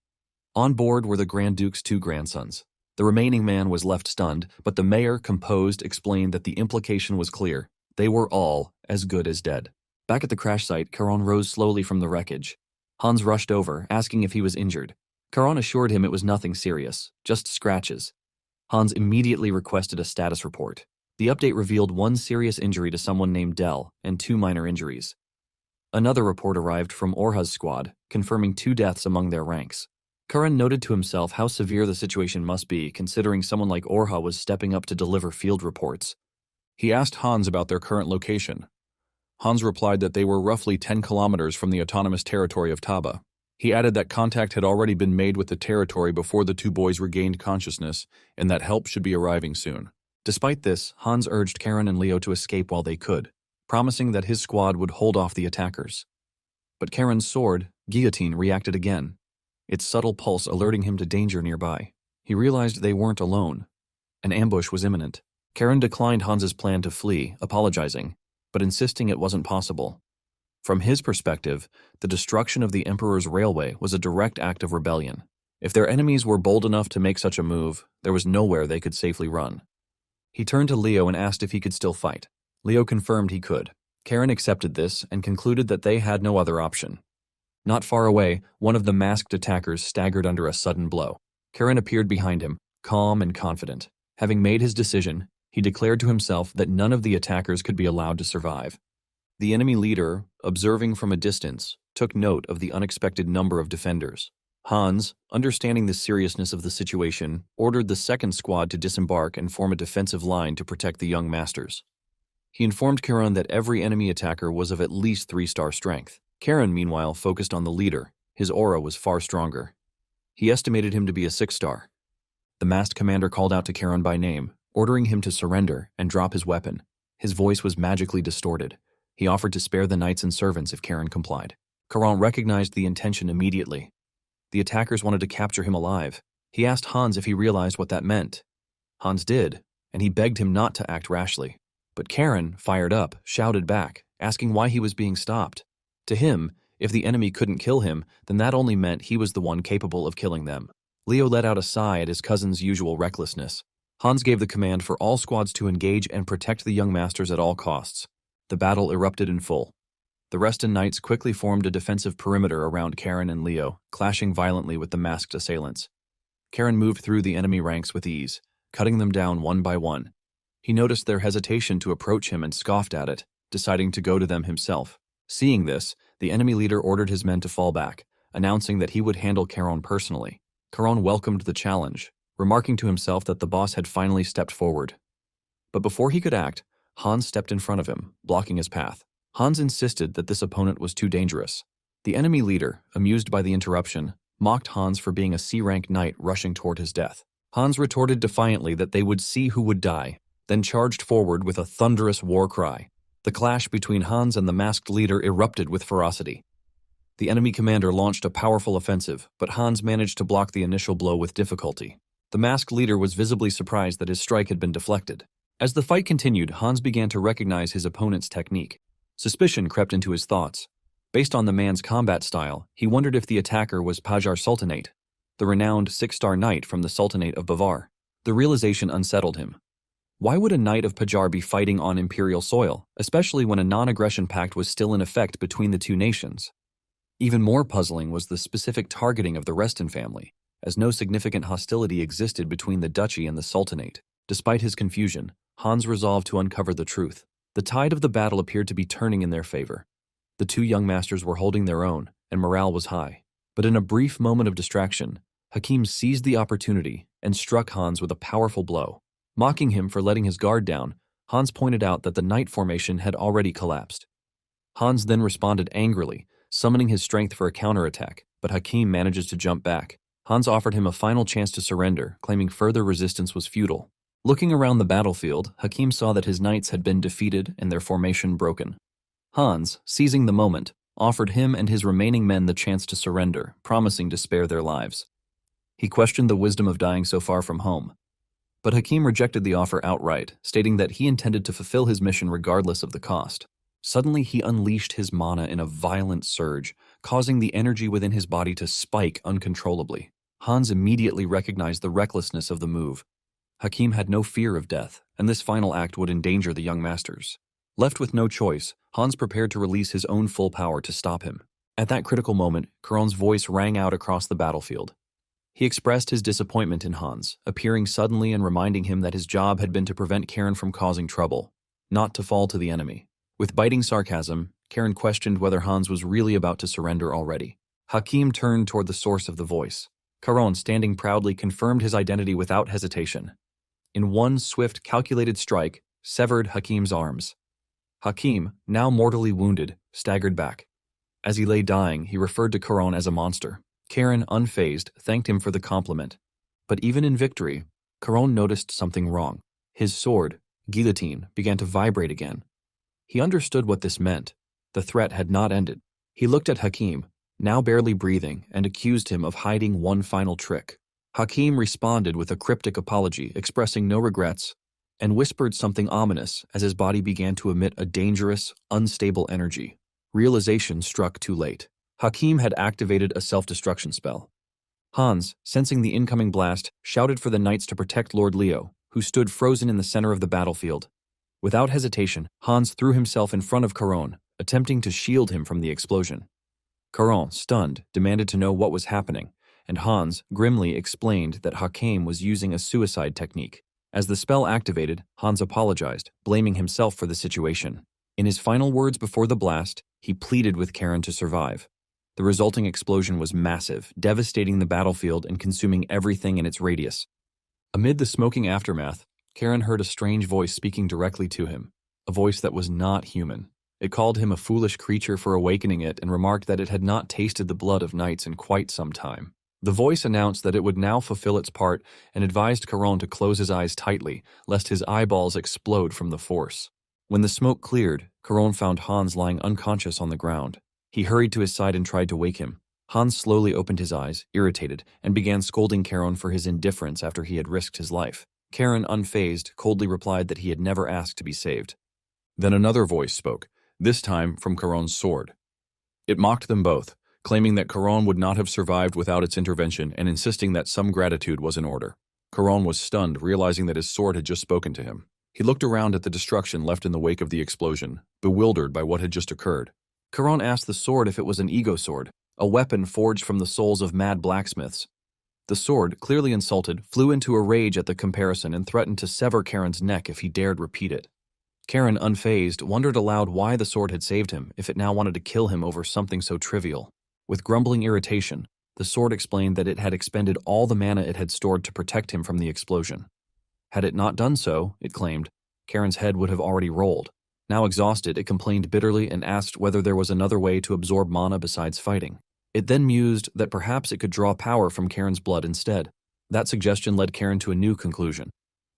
On board were the Grand Duke's 2 grandsons. The remaining man was left stunned, but the mayor, composed, explained that the implication was clear. They were all as good as dead. Back at the crash site, Keron rose slowly from the wreckage. Hans rushed over, asking if he was injured. Keron assured him it was nothing serious, just scratches. Hans immediately requested a status report. The update revealed 1 serious injury to someone named Dell and 2 minor injuries. Another report arrived from Orha's squad, confirming 2 deaths among their ranks. Keron noted to himself how severe the situation must be, considering someone like Orha was stepping up to deliver field reports. He asked Hans about their current location. Hans replied that they were roughly 10 kilometers from the autonomous territory of Taba. He added that contact had already been made with the territory before the 2 boys regained consciousness, and that help should be arriving soon. Despite this, Hans urged Keron and Leo to escape while they could, promising that his squad would hold off the attackers. But Keron's sword, Guillotine, reacted again, its subtle pulse alerting him to danger nearby. He realized they weren't alone. An ambush was imminent. Keron declined Hans's plan to flee, apologizing, but insisting it wasn't possible. From his perspective, the destruction of the Emperor's railway was a direct act of rebellion. If their enemies were bold enough to make such a move, there was nowhere they could safely run. He turned to Leo and asked if he could still fight. Leo confirmed he could. Keron accepted this and concluded that they had no other option. Not far away, one of the masked attackers staggered under a sudden blow. Keron appeared behind him, calm and confident. Having made his decision, he declared to himself that none of the attackers could be allowed to survive. The enemy leader, observing from a distance, took note of the unexpected number of defenders. Hans, understanding the seriousness of the situation, ordered the second squad to disembark and form a defensive line to protect the young masters. He informed Keron that every enemy attacker was of at least 3-star strength. Keron, meanwhile, focused on the leader. His aura was far stronger. He estimated him to be a 6-star. The masked commander called out to Keron by name, ordering him to surrender and drop his weapon. His voice was magically distorted. He offered to spare the knights and servants if Keron complied. Keron recognized the intention immediately. The attackers wanted to capture him alive. He asked Hans if he realized what that meant. Hans did, and he begged him not to act rashly. But Keron, fired up, shouted back, asking why he was being stopped. To him, if the enemy couldn't kill him, then that only meant he was the one capable of killing them. Leo let out a sigh at his cousin's usual recklessness. Hans gave the command for all squads to engage and protect the young masters at all costs. The battle erupted in full. The Reston knights quickly formed a defensive perimeter around Keron and Leo, clashing violently with the masked assailants. Keron moved through the enemy ranks with ease, cutting them down one by one. He noticed their hesitation to approach him and scoffed at it, deciding to go to them himself. Seeing this, the enemy leader ordered his men to fall back, announcing that he would handle Keron personally. Keron welcomed the challenge, remarking to himself that the boss had finally stepped forward. But before he could act, Hans stepped in front of him, blocking his path. Hans insisted that this opponent was too dangerous. The enemy leader, amused by the interruption, mocked Hans for being a C-rank knight rushing toward his death. Hans retorted defiantly that they would see who would die, then charged forward with a thunderous war cry. The clash between Hans and the masked leader erupted with ferocity. The enemy commander launched a powerful offensive, but Hans managed to block the initial blow with difficulty. The masked leader was visibly surprised that his strike had been deflected. As the fight continued, Hans began to recognize his opponent's technique. Suspicion crept into his thoughts. Based on the man's combat style, he wondered if the attacker was Pajar Sultanate, the renowned 6-star knight from the Sultanate of Bavar. The realization unsettled him. Why would a knight of Pajar be fighting on imperial soil, especially when a non-aggression pact was still in effect between the two nations? Even more puzzling was the specific targeting of the Reston family, as no significant hostility existed between the duchy and the Sultanate. Despite his confusion, Hans resolved to uncover the truth. The tide of the battle appeared to be turning in their favor. The two young masters were holding their own, and morale was high. But in a brief moment of distraction, Hakim seized the opportunity and struck Hans with a powerful blow. Mocking him for letting his guard down, Hans pointed out that the knight formation had already collapsed. Hans then responded angrily, summoning his strength for a counterattack, but Hakim manages to jump back. Hans offered him a final chance to surrender, claiming further resistance was futile. Looking around the battlefield, Hakim saw that his knights had been defeated and their formation broken. Hans, seizing the moment, offered him and his remaining men the chance to surrender, promising to spare their lives. He questioned the wisdom of dying so far from home. But Hakim rejected the offer outright, stating that he intended to fulfill his mission regardless of the cost. Suddenly, he unleashed his mana in a violent surge, causing the energy within his body to spike uncontrollably. Hans immediately recognized the recklessness of the move. Hakim had no fear of death, and this final act would endanger the young masters. Left with no choice, Hans prepared to release his own full power to stop him. At that critical moment, Keron's voice rang out across the battlefield. He expressed his disappointment in Hans, appearing suddenly and reminding him that his job had been to prevent Keron from causing trouble, not to fall to the enemy. With biting sarcasm, Keron questioned whether Hans was really about to surrender already. Hakim turned toward the source of the voice. Keron, standing proudly, confirmed his identity without hesitation. In one swift, calculated strike, severed Hakim's arms. Hakim, now mortally wounded, staggered back. As he lay dying, he referred to Keron as a monster. Keron, unfazed, thanked him for the compliment. But even in victory, Keron noticed something wrong. His sword, guillotine, began to vibrate again. He understood what this meant. The threat had not ended. He looked at Hakim, now barely breathing, and accused him of hiding one final trick. Hakim responded with a cryptic apology, expressing no regrets, and whispered something ominous as his body began to emit a dangerous, unstable energy. Realization struck too late. Hakim had activated a self-destruction spell. Hans, sensing the incoming blast, shouted for the knights to protect Lord Leo, who stood frozen in the center of the battlefield. Without hesitation, Hans threw himself in front of Keron, attempting to shield him from the explosion. Keron, stunned, demanded to know what was happening, and Hans grimly explained that Hakim was using a suicide technique. As the spell activated, Hans apologized, blaming himself for the situation. In his final words before the blast, he pleaded with Keron to survive. The resulting explosion was massive, devastating the battlefield and consuming everything in its radius. Amid the smoking aftermath, Keron heard a strange voice speaking directly to him, a voice that was not human. It called him a foolish creature for awakening it and remarked that it had not tasted the blood of knights in quite some time. The voice announced that it would now fulfill its part and advised Keron to close his eyes tightly, lest his eyeballs explode from the force. When the smoke cleared, Keron found Hans lying unconscious on the ground. He hurried to his side and tried to wake him. Hans slowly opened his eyes, irritated, and began scolding Keron for his indifference after he had risked his life. Keron, unfazed, coldly replied that he had never asked to be saved. Then another voice spoke, this time from Keron's sword. It mocked them both, claiming that Keron would not have survived without its intervention and insisting that some gratitude was in order. Keron was stunned, realizing that his sword had just spoken to him. He looked around at the destruction left in the wake of the explosion, bewildered by what had just occurred. Keron asked the sword if it was an ego sword, a weapon forged from the souls of mad blacksmiths. The sword, clearly insulted, flew into a rage at the comparison and threatened to sever Keron's neck if he dared repeat it. Keron, unfazed, wondered aloud why the sword had saved him if it now wanted to kill him over something so trivial. With grumbling irritation, the sword explained that it had expended all the mana it had stored to protect him from the explosion. Had it not done so, it claimed, Keron's head would have already rolled. Now exhausted, it complained bitterly and asked whether there was another way to absorb mana besides fighting. It then mused that perhaps it could draw power from Keron's blood instead. That suggestion led Keron to a new conclusion,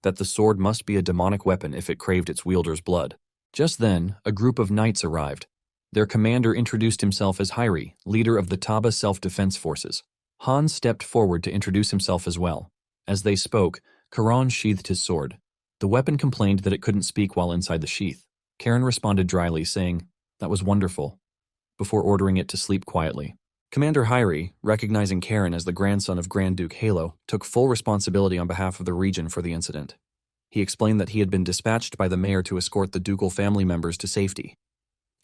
that the sword must be a demonic weapon if it craved its wielder's blood. Just then, a group of knights arrived. Their commander introduced himself as Hyri, leader of the Taba self-defense forces. Hans stepped forward to introduce himself as well. As they spoke, Keron sheathed his sword. The weapon complained that it couldn't speak while inside the sheath. Keron responded dryly, saying, "That was wonderful," before ordering it to sleep quietly. Commander Hyri, recognizing Keron as the grandson of Grand Duke Yahello, took full responsibility on behalf of the region for the incident. He explained that he had been dispatched by the mayor to escort the ducal family members to safety.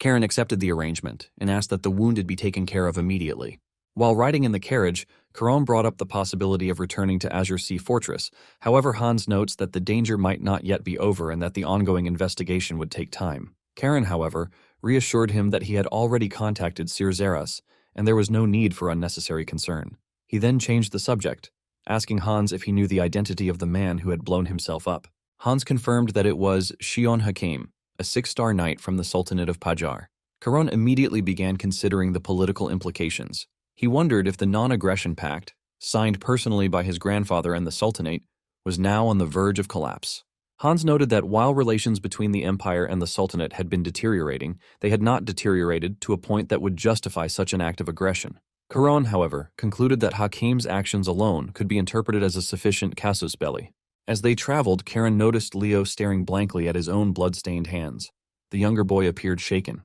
Keron accepted the arrangement and asked that the wounded be taken care of immediately. While riding in the carriage, Keron brought up the possibility of returning to Azure Sea Fortress. However, Hans notes that the danger might not yet be over and that the ongoing investigation would take time. Keron, however, reassured him that he had already contacted Sir Zeras, and there was no need for unnecessary concern. He then changed the subject, asking Hans if he knew the identity of the man who had blown himself up. Hans confirmed that it was Shion Hakim, a 6-star knight from the Sultanate of Pajar. Keron immediately began considering the political implications. He wondered if the non-aggression pact, signed personally by his grandfather and the Sultanate, was now on the verge of collapse. Hans noted that while relations between the Empire and the Sultanate had been deteriorating, they had not deteriorated to a point that would justify such an act of aggression. Keron, however, concluded that Hakim's actions alone could be interpreted as a sufficient casus belli. As they traveled, Keron noticed Leo staring blankly at his own blood-stained hands. The younger boy appeared shaken.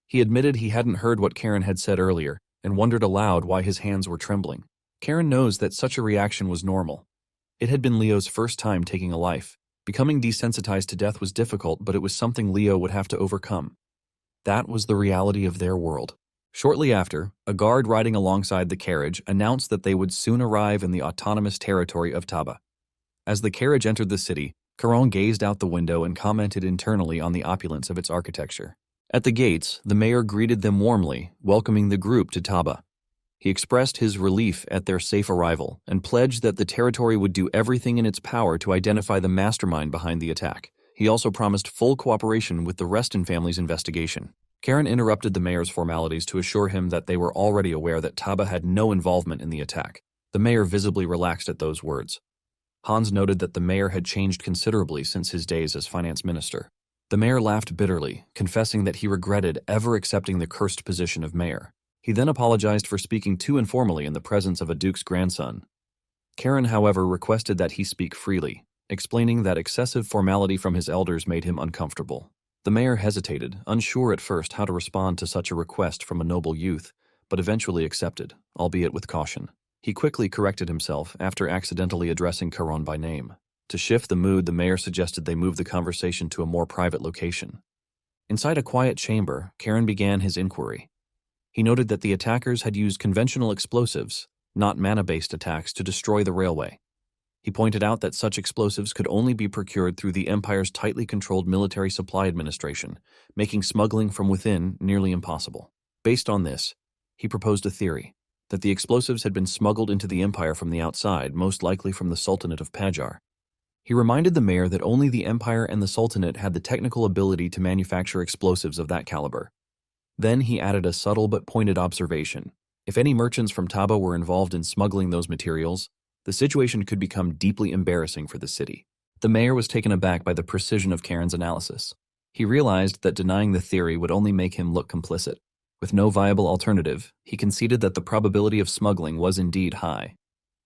He admitted he hadn't heard what Keron had said earlier, and wondered aloud why his hands were trembling. Keron knows that such a reaction was normal. It had been Leo's first time taking a life. Becoming desensitized to death was difficult, but it was something Leo would have to overcome. That was the reality of their world. Shortly after, a guard riding alongside the carriage announced that they would soon arrive in the autonomous territory of Taba. As the carriage entered the city, Keron gazed out the window and commented internally on the opulence of its architecture. At the gates, the mayor greeted them warmly, welcoming the group to Taba. He expressed his relief at their safe arrival and pledged that the territory would do everything in its power to identify the mastermind behind the attack. He also promised full cooperation with the Reston family's investigation. Keron interrupted the mayor's formalities to assure him that they were already aware that Taba had no involvement in the attack. The mayor visibly relaxed at those words. Hans noted that the mayor had changed considerably since his days as finance minister. The mayor laughed bitterly, confessing that he regretted ever accepting the cursed position of mayor. He then apologized for speaking too informally in the presence of a duke's grandson. Keron, however, requested that he speak freely, explaining that excessive formality from his elders made him uncomfortable. The mayor hesitated, unsure at first how to respond to such a request from a noble youth, but eventually accepted, albeit with caution. He quickly corrected himself after accidentally addressing Keron by name. To shift the mood, the mayor suggested they move the conversation to a more private location. Inside a quiet chamber, Keron began his inquiry. He noted that the attackers had used conventional explosives, not mana-based attacks, to destroy the railway. He pointed out that such explosives could only be procured through the Empire's tightly controlled military supply administration, making smuggling from within nearly impossible. Based on this, He proposed a theory that the explosives had been smuggled into the empire from the outside, most likely from the Sultanate of Pajar. He reminded the mayor that only the empire and the Sultanate had the technical ability to manufacture explosives of that caliber. Then he added a subtle but pointed observation. If any merchants from Taba were involved in smuggling those materials, the situation could become deeply embarrassing for the city. The mayor was taken aback by the precision of Keron's analysis. He realized that denying the theory would only make him look complicit. With no viable alternative, he conceded that the probability of smuggling was indeed high.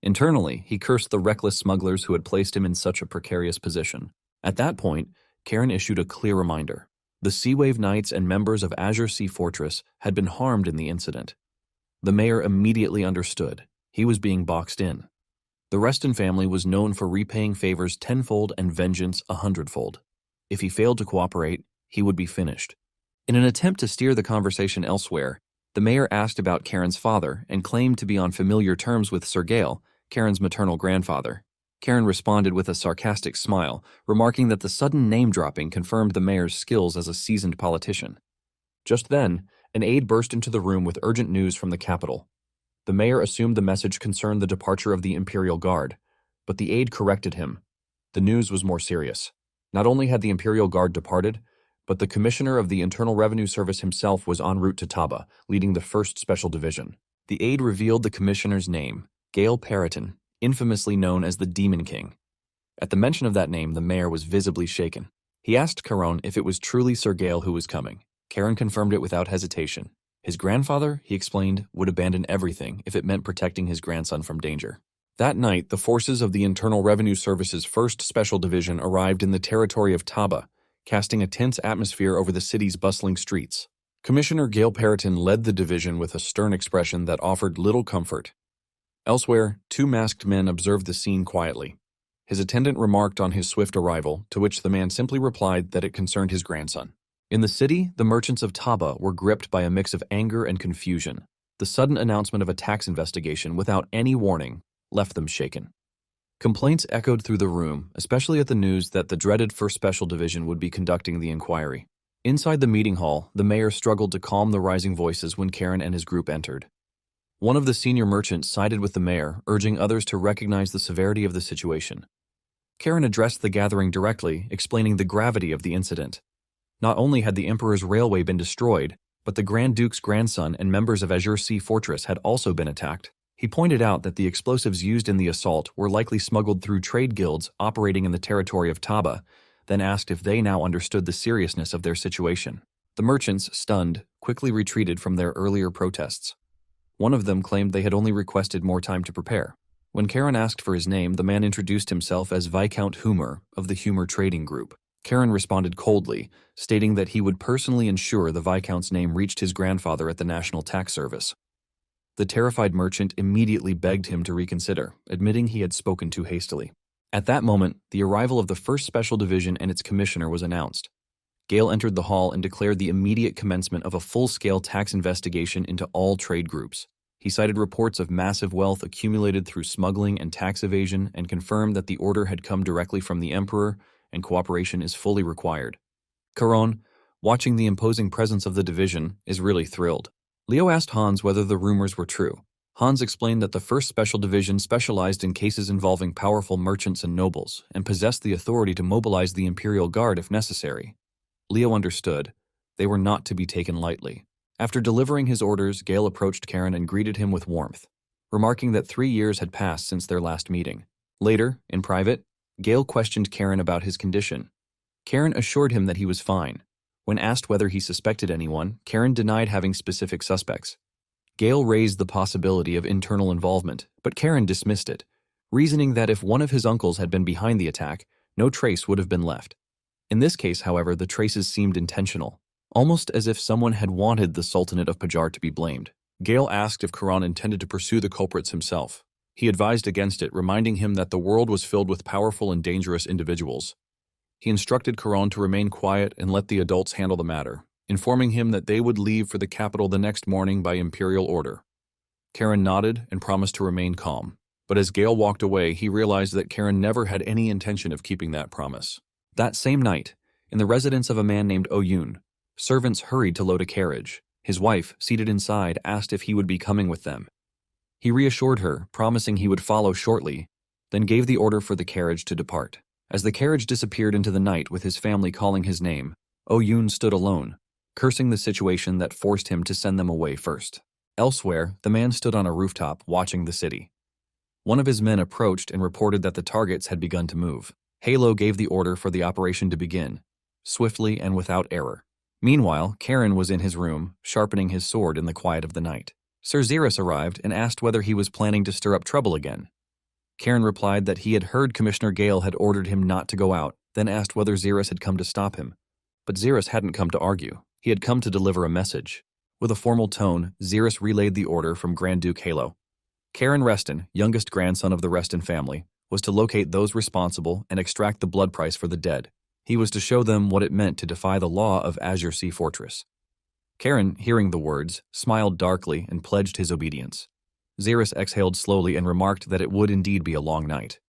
Internally, he cursed the reckless smugglers who had placed him in such a precarious position. At that point, Keron issued a clear reminder. The Seawave Knights and members of Azure Sea Fortress had been harmed in the incident. The mayor immediately understood. He was being boxed in. The Reston family was known for repaying favors tenfold and vengeance 100-fold. If he failed to cooperate, he would be finished. In an attempt to steer the conversation elsewhere, the mayor asked about Keron's father and claimed to be on familiar terms with Sir Gale, Keron's maternal grandfather. Keron responded with a sarcastic smile, remarking that the sudden name-dropping confirmed the mayor's skills as a seasoned politician. Just then, an aide burst into the room with urgent news from the capital. The mayor assumed the message concerned the departure of the Imperial Guard, but the aide corrected him. The news was more serious. Not only had the Imperial Guard departed, but the Commissioner of the Internal Revenue Service himself was en route to Taba, leading the 1st Special Division. The aide revealed the Commissioner's name, Gale Periton, infamously known as the Demon King. At the mention of that name, the mayor was visibly shaken. He asked Keron if it was truly Sir Gale who was coming. Keron confirmed it without hesitation. His grandfather, he explained, would abandon everything if it meant protecting his grandson from danger. That night, the forces of the Internal Revenue Service's 1st Special Division arrived in the territory of Taba, casting a tense atmosphere over the city's bustling streets. Commissioner Gale Periton led the division with a stern expression that offered little comfort. Elsewhere, 2 masked men observed the scene quietly. His attendant remarked on his swift arrival, to which the man simply replied that it concerned his grandson. In the city, the merchants of Taba were gripped by a mix of anger and confusion. The sudden announcement of a tax investigation without any warning left them shaken. Complaints echoed through the room, especially at the news that the dreaded 1st Special Division would be conducting the inquiry. Inside the meeting hall, the mayor struggled to calm the rising voices when Keron and his group entered. One of the senior merchants sided with the mayor, urging others to recognize the severity of the situation. Keron addressed the gathering directly, explaining the gravity of the incident. Not only had the Emperor's railway been destroyed, but the Grand Duke's grandson and members of Azure Sea Fortress had also been attacked. He pointed out that the explosives used in the assault were likely smuggled through trade guilds operating in the territory of Taba, then asked if they now understood the seriousness of their situation. The merchants, stunned, quickly retreated from their earlier protests. One of them claimed they had only requested more time to prepare. When Keron asked for his name, the man introduced himself as Viscount Humor of the Humor Trading Group. Keron responded coldly, stating that he would personally ensure the Viscount's name reached his grandfather at the National Tax Service. The terrified merchant immediately begged him to reconsider, admitting he had spoken too hastily. At that moment, the arrival of the 1st Special Division and its commissioner was announced. Gale entered the hall and declared the immediate commencement of a full-scale tax investigation into all trade groups. He cited reports of massive wealth accumulated through smuggling and tax evasion and confirmed that the order had come directly from the Emperor and cooperation is fully required. Keron, watching the imposing presence of the division, is really thrilled. Leo asked Hans whether the rumors were true. Hans explained that the 1st Special Division specialized in cases involving powerful merchants and nobles and possessed the authority to mobilize the Imperial Guard if necessary. Leo understood. They were not to be taken lightly. After delivering his orders, Gale approached Keron and greeted him with warmth, remarking that 3 years had passed since their last meeting. Later, in private, Gale questioned Keron about his condition. Keron assured him that he was fine. When asked whether he suspected anyone, Keron denied having specific suspects. Gale raised the possibility of internal involvement, but Keron dismissed it, reasoning that if one of his uncles had been behind the attack, no trace would have been left. In this case, however, the traces seemed intentional, almost as if someone had wanted the Sultanate of Pajar to be blamed. Gale asked if Keron intended to pursue the culprits himself. He advised against it, reminding him that the world was filled with powerful and dangerous individuals. He instructed Keron to remain quiet and let the adults handle the matter, informing him that they would leave for the capital the next morning by imperial order. Keron nodded and promised to remain calm, but as Gale walked away, he realized that Keron never had any intention of keeping that promise. That same night, in the residence of a man named Oyun, servants hurried to load a carriage. His wife, seated inside, asked if he would be coming with them. He reassured her, promising he would follow shortly, then gave the order for the carriage to depart. As the carriage disappeared into the night with his family calling his name, Oh-yoon stood alone, cursing the situation that forced him to send them away first. Elsewhere, the man stood on a rooftop watching the city. One of his men approached and reported that the targets had begun to move. Yahello gave the order for the operation to begin, swiftly and without error. Meanwhile, Keron was in his room, sharpening his sword in the quiet of the night. Sir Xerus arrived and asked whether he was planning to stir up trouble again. Keron replied that he had heard Commissioner Gale had ordered him not to go out, then asked whether Xerus had come to stop him. But Xerus hadn't come to argue. He had come to deliver a message. With a formal tone, Xerus relayed the order from Grand Duke Yahello. Keron Reston, youngest grandson of the Reston family, was to locate those responsible and extract the blood price for the dead. He was to show them what it meant to defy the law of Azure Sea Fortress. Keron, hearing the words, smiled darkly and pledged his obedience. Xerus exhaled slowly and remarked that it would indeed be a long night.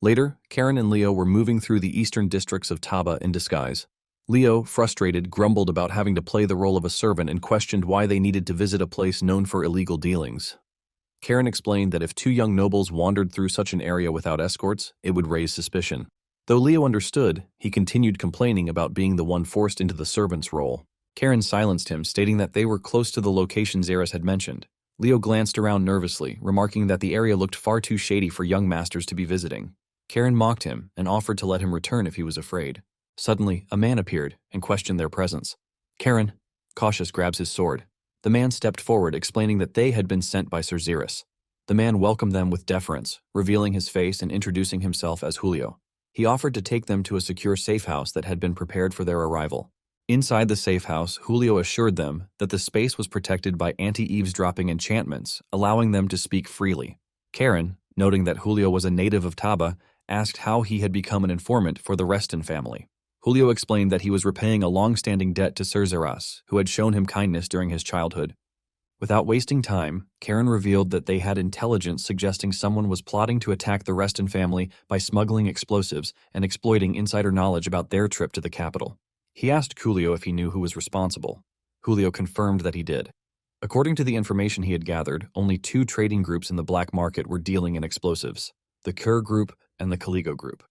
Later, Keron and Leo were moving through the eastern districts of Taba in disguise. Leo, frustrated, grumbled about having to play the role of a servant and questioned why they needed to visit a place known for illegal dealings. Keron explained that if two young nobles wandered through such an area without escorts, it would raise suspicion. Though Leo understood, he continued complaining about being the one forced into the servant's role. Keron silenced him, stating that they were close to the location Xerus had mentioned. Leo glanced around nervously, remarking that the area looked far too shady for young masters to be visiting. Keron mocked him and offered to let him return if he was afraid. Suddenly, a man appeared and questioned their presence. Keron, cautious, grabs his sword. The man stepped forward, explaining that they had been sent by Sir Xerus. The man welcomed them with deference, revealing his face and introducing himself as Julio. He offered to take them to a secure safe house that had been prepared for their arrival. Inside the safe house, Julio assured them that the space was protected by anti-eavesdropping enchantments, allowing them to speak freely. Keron, noting that Julio was a native of Taba, asked how he had become an informant for the Reston family. Julio explained that he was repaying a long-standing debt to Sir Xerus, who had shown him kindness during his childhood. Without wasting time, Keron revealed that they had intelligence suggesting someone was plotting to attack the Reston family by smuggling explosives and exploiting insider knowledge about their trip to the capital. He asked Julio if he knew who was responsible. Julio confirmed that he did. According to the information he had gathered, only two trading groups in the black market were dealing in explosives, the Kerr Group and the Caligo Group.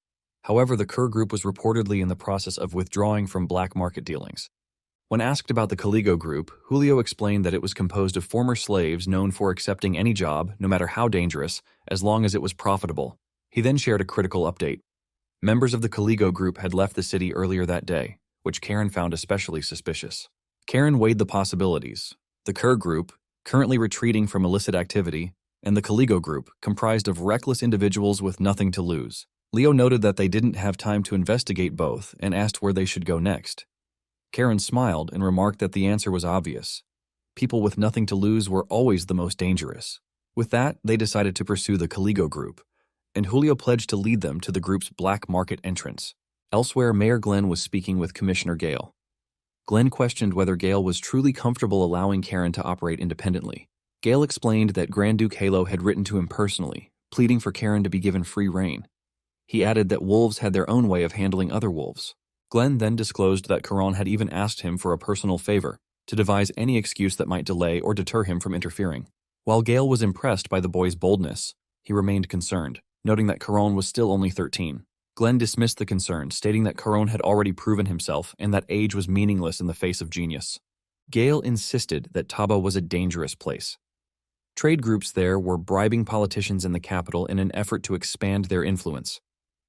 However, the Kerr Group was reportedly in the process of withdrawing from black market dealings. When asked about the Caligo Group, Julio explained that it was composed of former slaves known for accepting any job, no matter how dangerous, as long as it was profitable. He then shared a critical update. Members of the Caligo Group had left the city earlier that day, which Keron found especially suspicious. Keron weighed the possibilities. The Kerr Group, currently retreating from illicit activity, and the Caligo Group, comprised of reckless individuals with nothing to lose. Leo noted that they didn't have time to investigate both and asked where they should go next. Keron smiled and remarked that the answer was obvious. People with nothing to lose were always the most dangerous. With that, they decided to pursue the Caligo Group, and Julio pledged to lead them to the group's black market entrance. Elsewhere, Mayor Glenn was speaking with Commissioner Gale. Glenn questioned whether Gale was truly comfortable allowing Keron to operate independently. Gale explained that Grand Duke Yahello had written to him personally, pleading for Keron to be given free rein. He added that wolves had their own way of handling other wolves. Glenn then disclosed that Keron had even asked him for a personal favor, to devise any excuse that might delay or deter him from interfering. While Gale was impressed by the boy's boldness, he remained concerned, noting that Keron was still only 13. Glenn dismissed the concern, stating that Keron had already proven himself and that age was meaningless in the face of genius. Gale insisted that Taba was a dangerous place. Trade groups there were bribing politicians in the capital in an effort to expand their influence.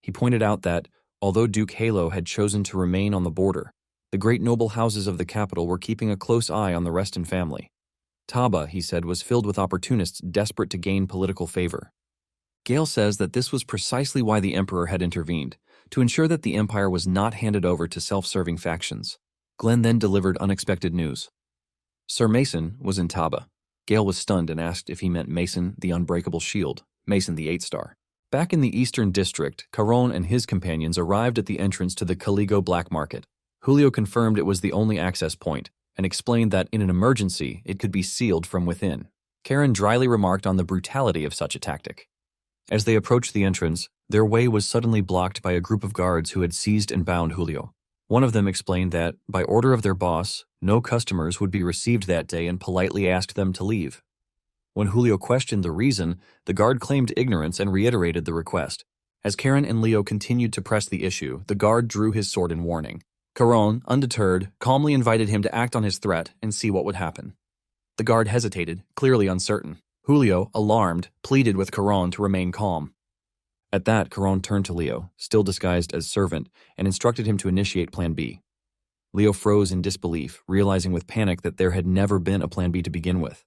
He pointed out that, although Duke Yahello had chosen to remain on the border, the great noble houses of the capital were keeping a close eye on the Reston family. Taba, he said, was filled with opportunists desperate to gain political favor. Gale says that this was precisely why the Emperor had intervened, to ensure that the empire was not handed over to self-serving factions. Glenn then delivered unexpected news. Sir Mason was in Taba. Gale was stunned and asked if he meant Mason the Unbreakable Shield, Mason the 8-star. Back in the Eastern District, Keron and his companions arrived at the entrance to the Caligo Black Market. Julio confirmed it was the only access point, and explained that in an emergency, it could be sealed from within. Keron dryly remarked on the brutality of such a tactic. As they approached the entrance, their way was suddenly blocked by a group of guards who had seized and bound Julio. One of them explained that, by order of their boss, no customers would be received that day and politely asked them to leave. When Julio questioned the reason, the guard claimed ignorance and reiterated the request. As Keron and Leo continued to press the issue, the guard drew his sword in warning. Keron, undeterred, calmly invited him to act on his threat and see what would happen. The guard hesitated, clearly uncertain. Julio, alarmed, pleaded with Keron to remain calm. At that, Keron turned to Leo, still disguised as servant, and instructed him to initiate Plan B. Leo froze in disbelief, realizing with panic that there had never been a Plan B to begin with.